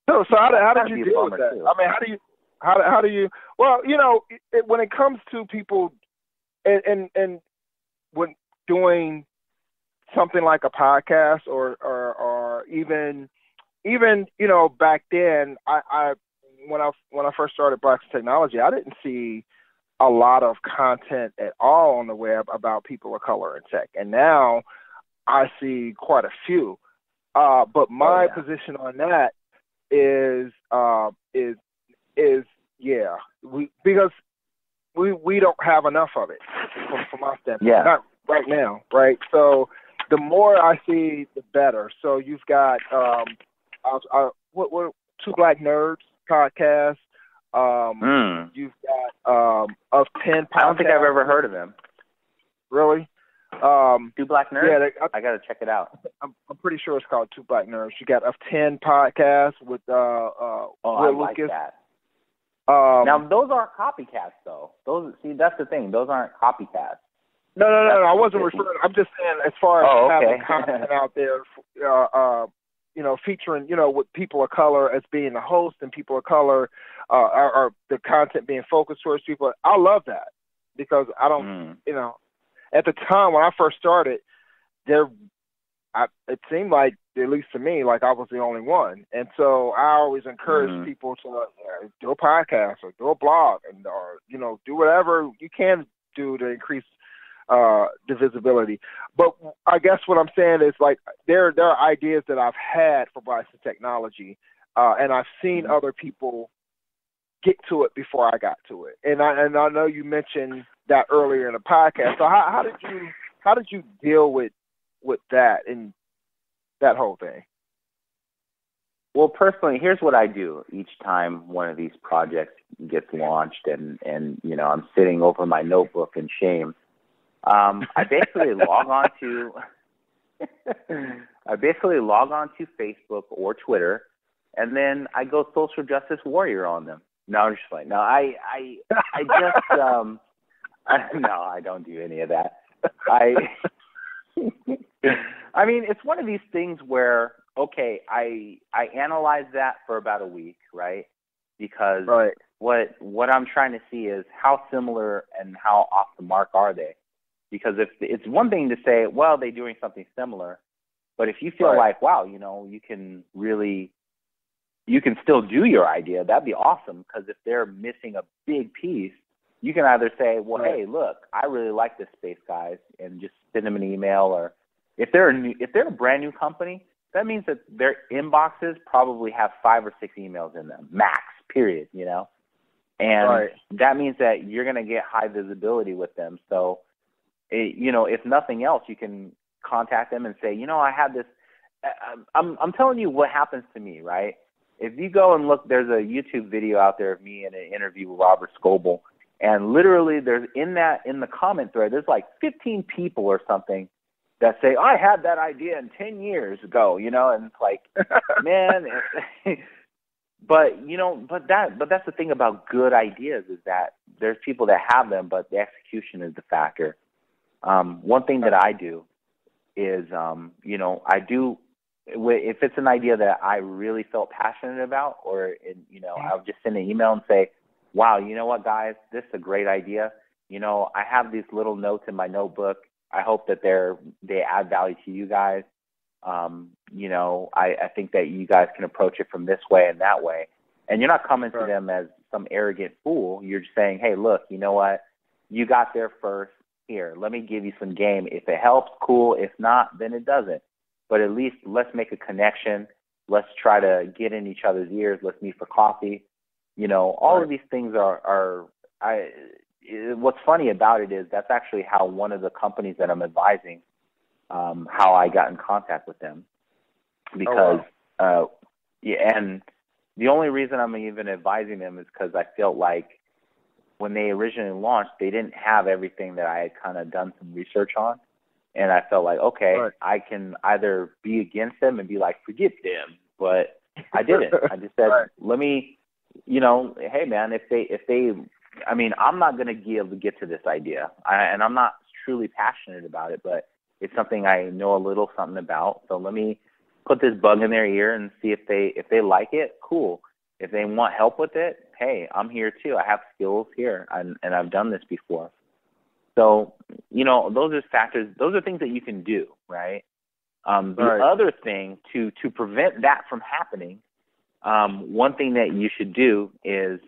So how did you deal with that? Too. I mean, how do you? Well, when it comes to people, and when doing something like a podcast or even back then, I when I first started Blacks in Technology, I didn't see a lot of content at all on the web about people of color in tech, and now I see quite a few. But my position on that is because we don't have enough of it from my standpoint. Not right now, right? So the more I see, the better. So you've got what Two Black Nerds podcast. You've got of 10 podcasts. I don't think I've ever heard of them. Really? Two Black Nerds? Yeah, I got to check it out. I'm pretty sure it's called Two Black Nerds. You got of 10 podcasts with I Will like Lucas. That. Now those aren't copycats, though. That's the thing. Those aren't copycats. No. I wasn't referring. I'm just saying as far as having content out there, featuring, with people of color as being the host and people of color, or the content being focused towards people. I love that because I don't, at the time when I first started, it seemed like, at least to me, like I was the only one. And so I always encourage people to do a podcast or do a blog or do whatever you can do to increase the visibility. But I guess what I'm saying is, like, there are ideas that I've had for Blacks in Technology, and I've seen other people get to it before I got to it. And I know you mentioned that earlier in the podcast. So how did you deal with that and that whole thing? Well, personally, here's what I do each time one of these projects gets launched, and I'm sitting over my notebook in shame. I basically log on to Facebook or Twitter, and then I go social justice warrior on them. No, I'm just playing. No, I just No, I don't do any of that. I mean, it's one of these things where, okay, I analyze that for about a week, right? Because what I'm trying to see is how similar and how off the mark are they? Because if it's one thing to say, well, they're doing something similar, but if you feel like, wow, you know, you can still do your idea, that'd be awesome. Because if they're missing a big piece, you can either say, well, hey, look, I really like this space, guys, and just send them an email. Or if they're a brand new company, that means that their inboxes probably have 5 or 6 emails in them, max, period, you know? And that means that you're going to get high visibility with them. So, you know, if nothing else, you can contact them and say, you know, I have this. I'm telling you what happens to me, right? If you go and look, there's a YouTube video out there of me in an interview with Robert Scoble. And literally there's in the comment thread, there's like 15 people or something that say, I had that idea 10 years ago, you know, and it's like, man, but that's the thing about good ideas is that there's people that have them, but the execution is the factor. One thing that I do is, you know, if it's an idea that I really felt passionate about, or, you know, I'll just send an email and say, wow, you know what, guys, this is a great idea. You know, I have these little notes in my notebook. I hope that they add value to you guys. You know, I think that you guys can approach it from this way and that way. And you're not coming to them as some arrogant fool. You're just saying, hey, look, you know what? You got there first. Here, let me give you some game. If it helps, cool. If not, then it doesn't. But at least let's make a connection. Let's try to get in each other's ears. Let's meet for coffee. You know, all of these things what's funny about it is that's actually how one of the companies that I'm advising, how I got in contact with them. Because, and the only reason I'm even advising them is because I felt like when they originally launched, they didn't have everything that I had kind of done some research on. And I felt like, okay, I can either be against them and be like, forget them. But I didn't. I just said, let me, you know, hey, man, if they, I mean, I'm not going to be able to get to this idea. And I'm not truly passionate about it, but it's something I know a little something about. So let me put this bug in their ear and see if they like it, cool. If they want help with it, hey, I'm here too. I have skills here, and I've done this before. So, you know, those are factors. Those are things that you can do, right? The other thing to prevent that from happening, one thing that you should do is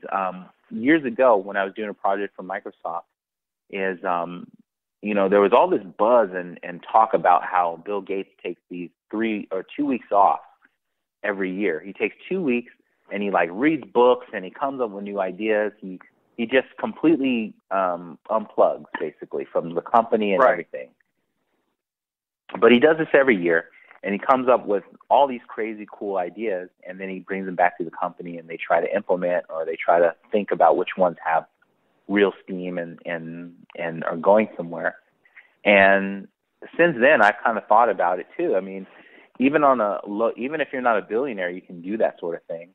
years ago when I was doing a project for Microsoft is, you know, there was all this buzz and talk about how Bill Gates takes these 3 or 2 weeks off every year. He takes 2 weeks and he like reads books and he comes up with new ideas. He just completely unplugs basically from the company and everything. But he does this every year, and he comes up with all these crazy cool ideas, and then he brings them back to the company, and they try to implement or they try to think about which ones have real steam and are going somewhere. And since then, I've kind of thought about it too. I mean, even if you're not a billionaire, you can do that sort of thing.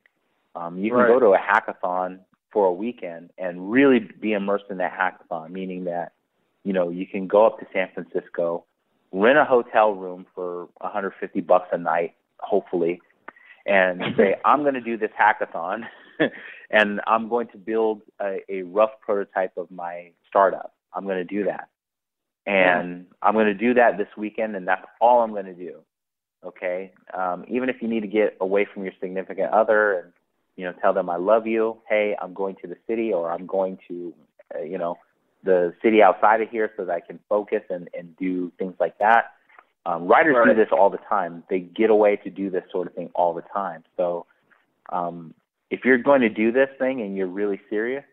You can go to a hackathon for a weekend and really be immersed in that hackathon, meaning that, you know, you can go up to San Francisco, rent a hotel room for $150 a night, hopefully, and say, I'm going to do this hackathon, and I'm going to build a rough prototype of my startup. I'm going to do that. And I'm going to do that this weekend, and that's all I'm going to do, okay? Even if you need to get away from your significant other and, you know, tell them I love you, hey, I'm going to the city, or I'm going to, you know, the city outside of here so that I can focus and do things like that. Writers do this all the time. They get away to do this sort of thing all the time. So if you're going to do this thing and you're really serious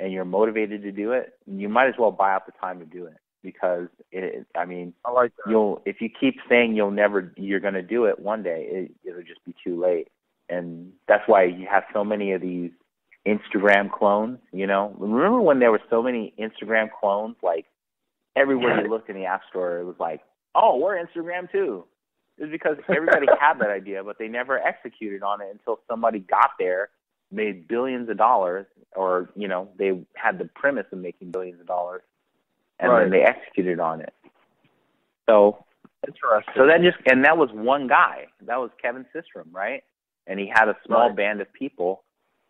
and you're motivated to do it, you might as well buy out the time to do it, because I like that. If you keep saying you're going to do it one day, it'll just be too late. And that's why you have so many of these Instagram clones, you know. Remember when there were so many Instagram clones? Like, everywhere you looked in the App Store, it was like, oh, we're Instagram too. It was because everybody had that idea, but they never executed on it until somebody got there, made billions of dollars, or, you know, they had the premise of making billions of dollars. and then they executed on it. So interesting. So that was one guy. That was Kevin Systrom, right? And he had a small band of people,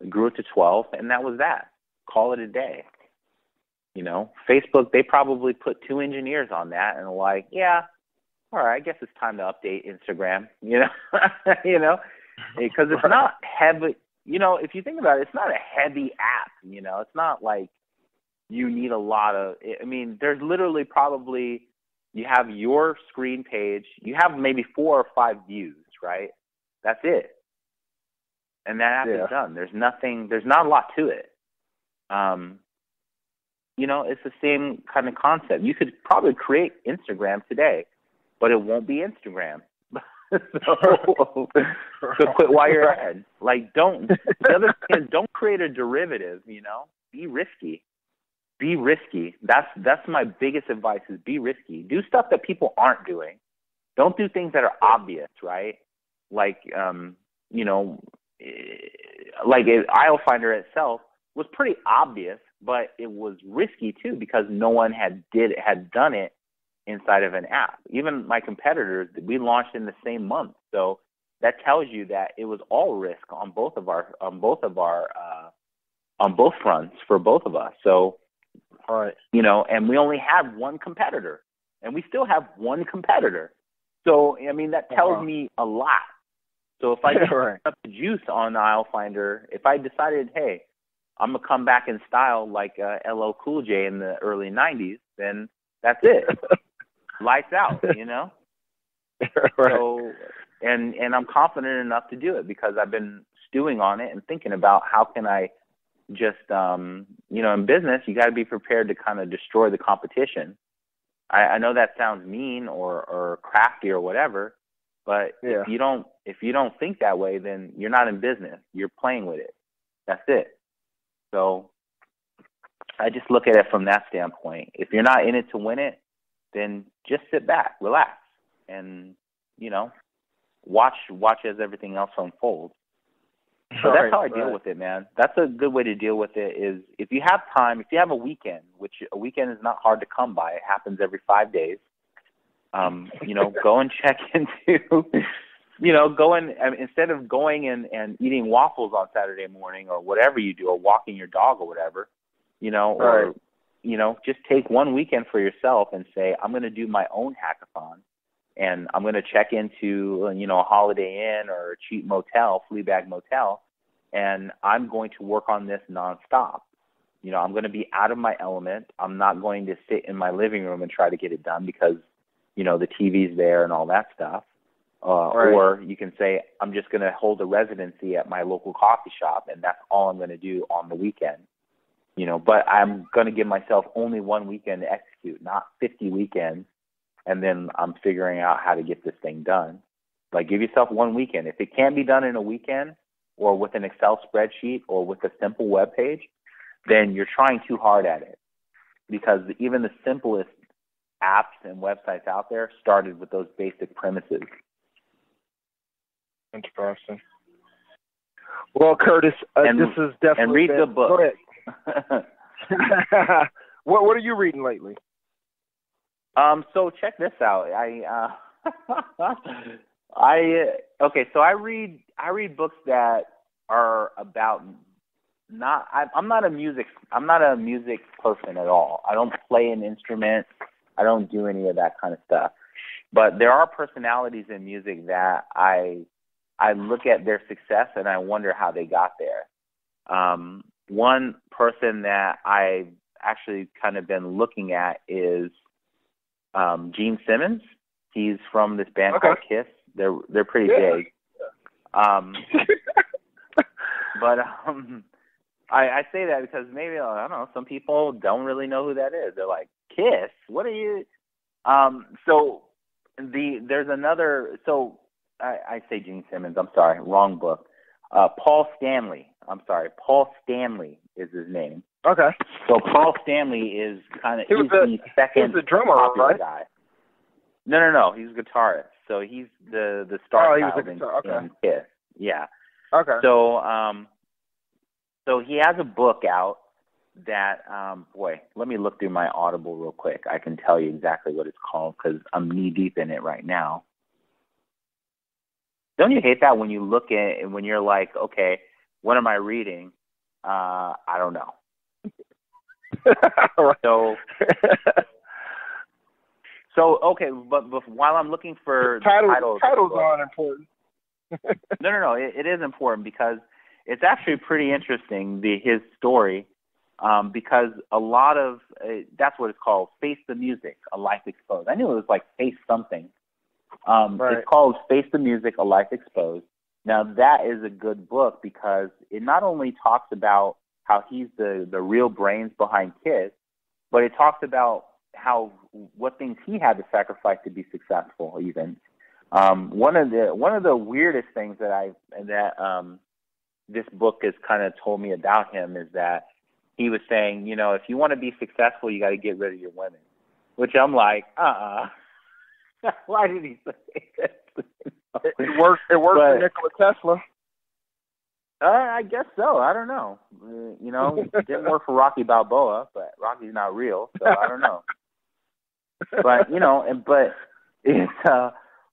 grew it to 12, and that was that. Call it a day. You know, Facebook, they probably put 2 engineers on that and like, yeah, all right, I guess it's time to update Instagram, you know, because it's not heavy. You know, if you think about it, it's not a heavy app, you know. It's not like you need a lot of, I mean, there's literally probably, you have your screen page, you have maybe 4 or 5 views, right? That's it. And that app is done. There's not a lot to it. You know, it's the same kind of concept. You could probably create Instagram today, but it won't be Instagram. so quit while you're ahead. Like, the other thing is, don't create a derivative, you know. Be risky. Be risky. That's my biggest advice is be risky. Do stuff that people aren't doing. Don't do things that are obvious, right? Like, you know, like Aisle Finder itself was pretty obvious, but it was risky too because no one had done it inside of an app. Even my competitors, we launched in the same month, so that tells you that it was all risk on both fronts for both of us. So, you know, and we only have one competitor, and we still have one competitor. So, I mean, that tells me a lot. So if I get up the juice on Aisle Finder, if I decided, hey, I'm going to come back in style like LL Cool J in the early 90s, then that's it. Lights out, you know? So, and I'm confident enough to do it because I've been stewing on it and thinking about how can I just, you know, in business, you got to be prepared to kind of destroy the competition. I know that sounds mean or crafty or whatever, but if you don't think that way, then you're not in business. You're playing with it. That's it. So I just look at it from that standpoint. If you're not in it to win it, then just sit back, relax, and, you know, watch as everything else unfolds. So that's how I deal with it, man. That's a good way to deal with it is if you have time, if you have a weekend, which a weekend is not hard to come by. It happens every 5 days. You know, go and check into, you know, instead of going and eating waffles on Saturday morning or whatever you do, or walking your dog or whatever, you know, or, you know, just take one weekend for yourself and say, I'm going to do my own hackathon. And I'm going to check into, you know, a Holiday Inn or a cheap motel, Fleabag Motel, and I'm going to work on this nonstop. You know, I'm going to be out of my element. I'm not going to sit in my living room and try to get it done because, you know, the TV's there and all that stuff. Or you can say, I'm just going to hold a residency at my local coffee shop, and that's all I'm going to do on the weekend. You know, but I'm going to give myself only one weekend to execute, not 50 weekends. And then I'm figuring out how to get this thing done. Like, give yourself one weekend. If it can't be done in a weekend or with an Excel spreadsheet or with a simple web page, then you're trying too hard at it. Because even the simplest apps and websites out there started with those basic premises. Interesting. Well, Curtis, this is definitely... And read the book. Go ahead. What are you reading lately? So check this out. So I read books that are about I'm not a music person at all. I don't play an instrument. I don't do any of that kind of stuff. But there are personalities in music that I look at their success and I wonder how they got there. One person that I've actually kind of been looking at is Gene Simmons. He's from this band called Kiss. They're pretty big. But I say that because maybe, I don't know, some people don't really know who that is. They're like, Kiss? What are you? There's another, I say Gene Simmons, I'm sorry, wrong book. Paul Stanley is his name. Okay. So Paul Stanley is kind of the second drummer, popular right? guy. No, he's a guitarist. So he's the star child in Kiss. Yeah. Okay. So so he has a book out that, boy, let me look through my Audible real quick. I can tell you exactly what it's called because I'm knee-deep in it right now. Don't you hate that when you look at it, when you're like, okay, what am I reading? I don't know. So okay, but while I'm looking for titles aren't important. No. It is important because it's actually pretty interesting, his story, because a lot of that's what it's called, Face the Music, A Life Exposed. I knew it was like Face something. Right. It's called Face the Music, A Life Exposed. Now that is a good book because it not only talks about how he's the real brains behind KISS, but it talks about what things he had to sacrifice to be successful. Even one of the weirdest things that this book has kind of told me about him is that he was saying, if you want to be successful, you got to get rid of your women. Which I'm like, Why did he say that? It worked for Nikola Tesla. I guess so. I don't know. It didn't work for Rocky Balboa, but Rocky's not real, so I don't know. But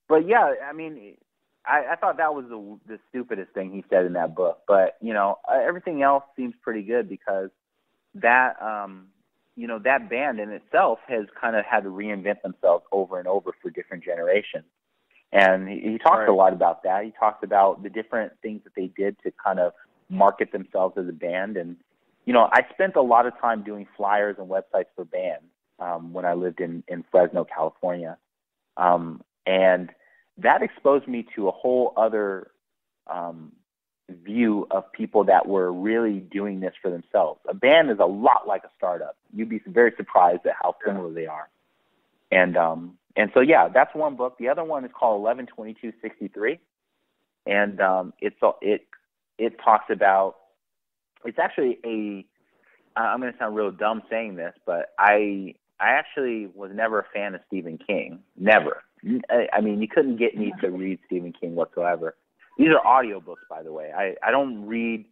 but yeah, I mean, I thought that was the stupidest thing he said in that book. But everything else seems pretty good because that that band in itself has kind of had to reinvent themselves over and over for different generations. And he talks a lot about that. He talks about the different things that they did to kind of market themselves as a band. And, I spent a lot of time doing flyers and websites for bands when I lived in Fresno, California. And that exposed me to a whole other view of people that were really doing this for themselves. A band is a lot like a startup. You'd be very surprised at how similar they are. And so, yeah, that's one book. The other one is called 11/22/63, and it talks about. It's actually I'm going to sound real dumb saying this, but I actually was never a fan of Stephen King. Never. I mean, you couldn't get me to read Stephen King whatsoever. These are audiobooks, by the way. I don't read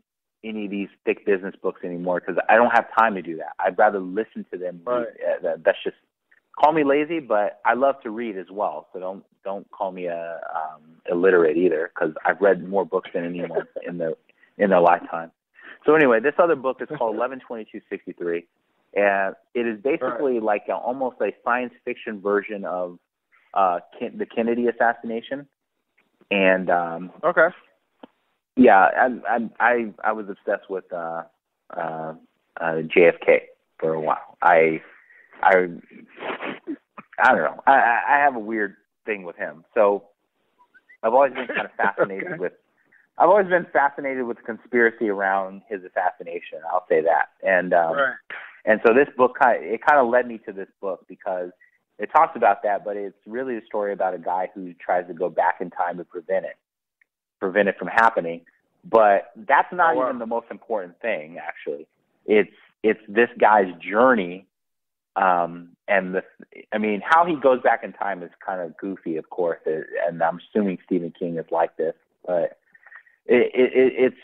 any of these thick business books anymore because I don't have time to do that. I'd rather listen to them. Right. That's just. Call me lazy, but I love to read as well. So don't call me illiterate either, because I've read more books than anyone in their lifetime. So anyway, this other book is called 11/22/63, and it is basically like almost a science fiction version of the Kennedy assassination. And yeah, I was obsessed with JFK for a while. I don't know. I have a weird thing with him. So I've always been kind of fascinated with. I've always been fascinated with the conspiracy around his assassination. I'll say that. And and so this book kind of led me to this book because it talks about that, but it's really a story about a guy who tries to go back in time to prevent it from happening. But that's not even the most important thing, actually. It's this guy's journey. And how he goes back in time is kind of goofy, of course, and I'm assuming Stephen King is like this, but it's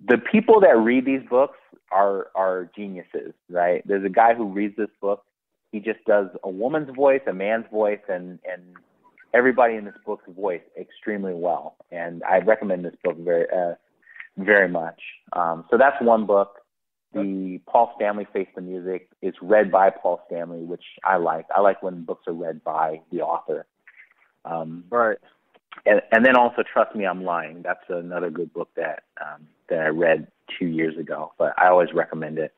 the people that read these books are geniuses, right? There's a guy who reads this book. He just does a woman's voice, a man's voice, and everybody in this book's voice extremely well. And I recommend this book very, very much. So that's one book. The Paul Stanley Face the Music is read by Paul Stanley, which I like. I like when books are read by the author. Right. And then also Trust Me, I'm Lying. That's another good book that I read 2 years ago, but I always recommend it.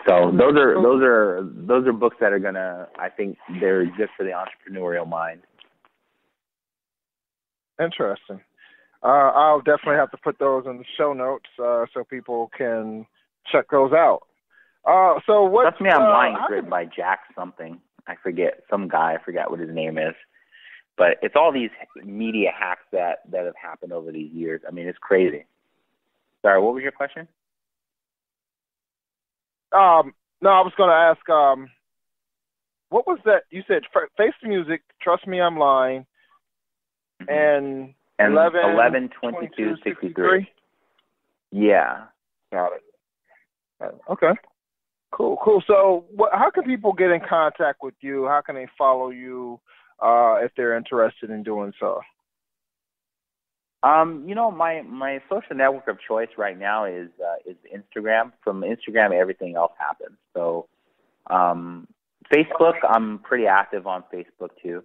So those are books that are I think they're good for the entrepreneurial mind. Interesting. I'll definitely have to put those in the show notes so people can check those out. So what? Trust Me, I'm Lying is written by Jack something. I forget, some guy. I forgot what his name is. But it's all these media hacks that have happened over these years. I mean, it's crazy. Sorry, what was your question? No, I was going to ask, what was that? You said Face the Music, Trust Me, I'm Lying, and 11/22/63. Yeah. Got it. Okay. Cool. So, how can people get in contact with you? How can they follow you if they're interested in doing so? My social network of choice right now is Instagram. From Instagram, everything else happens. So, Facebook, I'm pretty active on Facebook too.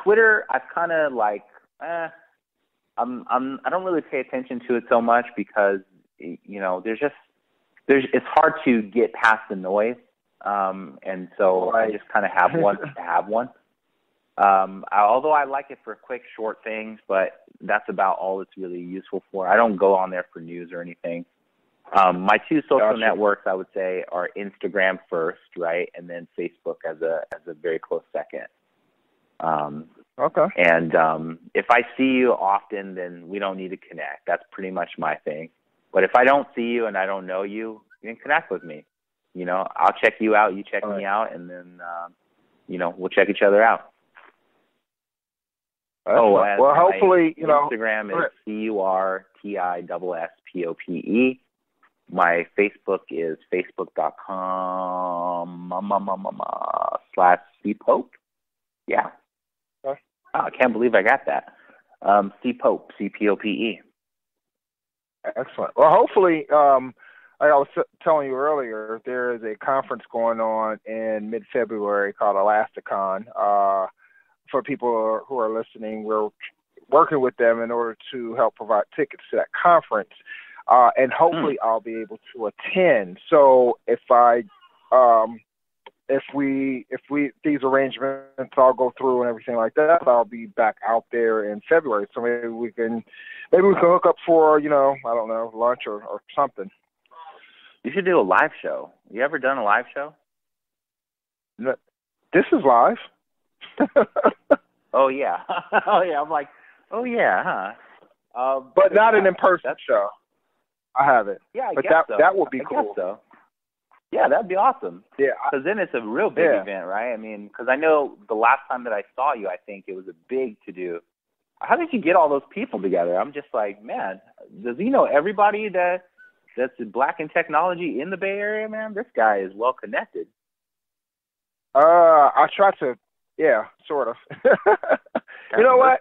Twitter, I've kind of like, I don't really pay attention to it so much because it's hard to get past the noise, and so I just kind of have one to have one. Although I like it for quick, short things, but that's about all it's really useful for. I don't go on there for news or anything. My two social networks, I would say, are Instagram first, right, and then Facebook as a very close second. Okay. And if I see you often, then we don't need to connect. That's pretty much my thing. But if I don't see you and I don't know you, you can connect with me. I'll check you out, you check me out, and then we'll check each other out. And well, hopefully, Instagram is CURTISSPOPE. My Facebook is facebook.com/cpope. Yeah. Okay. Oh, I can't believe I got that. Cpope, CPOPE. Excellent. Well, hopefully, like I was telling you earlier, there is a conference going on in mid-February called Elasticon. For people who are listening, we're working with them in order to help provide tickets to that conference, and hopefully I'll be able to attend. So if these arrangements all go through and everything like that, I'll be back out there in February. So maybe we can hook up for, I don't know, lunch or something. You should do a live show. You ever done a live show? No, this is live. Oh yeah. Oh yeah. I'm like, oh yeah, huh? But not an in-person show. I haven't. Yeah, but guess so. That would be cool. Guess so. Yeah, that'd be awesome. Yeah, because then it's a real big event, right? I mean, because I know the last time that I saw you, I think it was a big to-do. How did you get all those people together? I'm just like, man, does he know everybody that's black in technology in the Bay Area, man? This guy is well connected. I try to, yeah, sort of. You know what?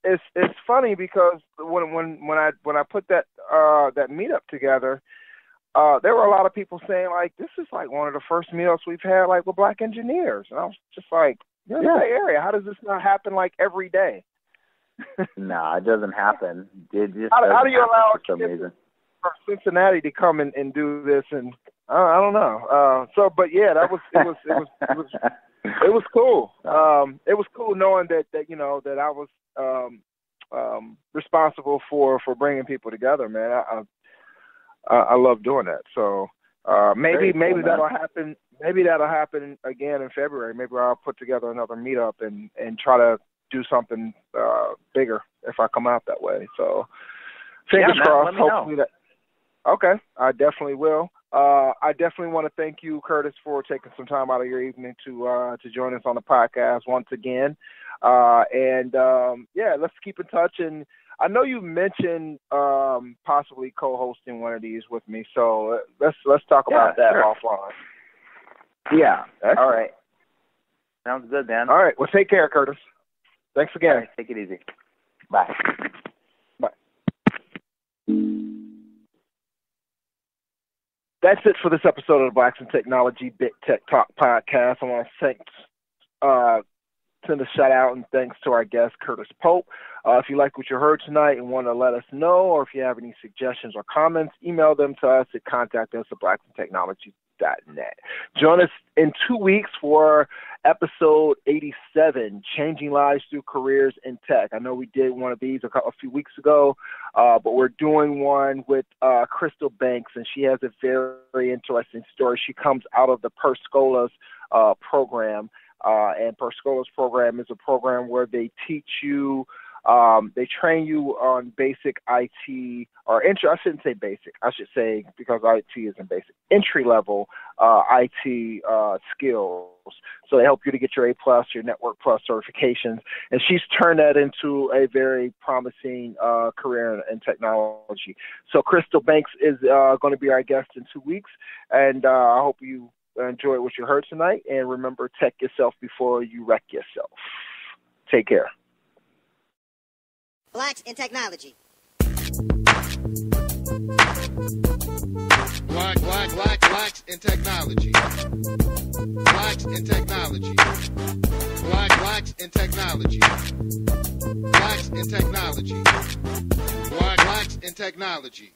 It's funny because when I put that meetup together, there were a lot of people saying like, this is like one of the first meetups we've had like with black engineers, and I was just like, you're in the Bay Area. How does this not happen like every day? No, it doesn't happen. How do you allow kids from Cincinnati to come and do this? And I don't know. But yeah, it was cool. It was cool knowing that I was responsible for bringing people together, man. I love doing that. So maybe that'll happen. Maybe that'll happen again in February. Maybe I'll put together another meetup and try to do something bigger if I come out that way. So fingers crossed. Hopefully that. Okay, I definitely will. I definitely want to thank you, Curtis, for taking some time out of your evening to join us on the podcast once again. Let's keep in touch. And I know you mentioned possibly co-hosting one of these with me, so let's talk about that offline. Yeah. Excellent. All right. Sounds good, man. All right. Well, take care, Curtis. Thanks again. All right, take it easy. Bye. Bye. That's it for this episode of the Blacks in Technology Big Tech Talk podcast. I want to send a shout out and thanks to our guest, Curtis Pope. If you like what you heard tonight and want to let us know, or if you have any suggestions or comments, email them to us at contactus@blacksintechnology.net. Join us in 2 weeks for episode 87, Changing Lives Through Careers in Tech. I know we did one of these a few weeks ago, but we're doing one with Crystal Banks, and she has a very interesting story. She comes out of the Per Scholas program, and Per Scholas program is a program where they teach you They train you on basic IT or entry. I shouldn't say basic. I should say, because IT isn't basic, entry level IT skills. So they help you to get your A+, your Network Plus certifications. And she's turned that into a very promising career in technology. So Crystal Banks is going to be our guest in 2 weeks. And I hope you enjoyed what you heard tonight. And remember, tech yourself before you wreck yourself. Take care. Blacks in Technology. Blacks in technology. Blacks in technology. Blacks in technology. Blacks in technology. Blacks in technology.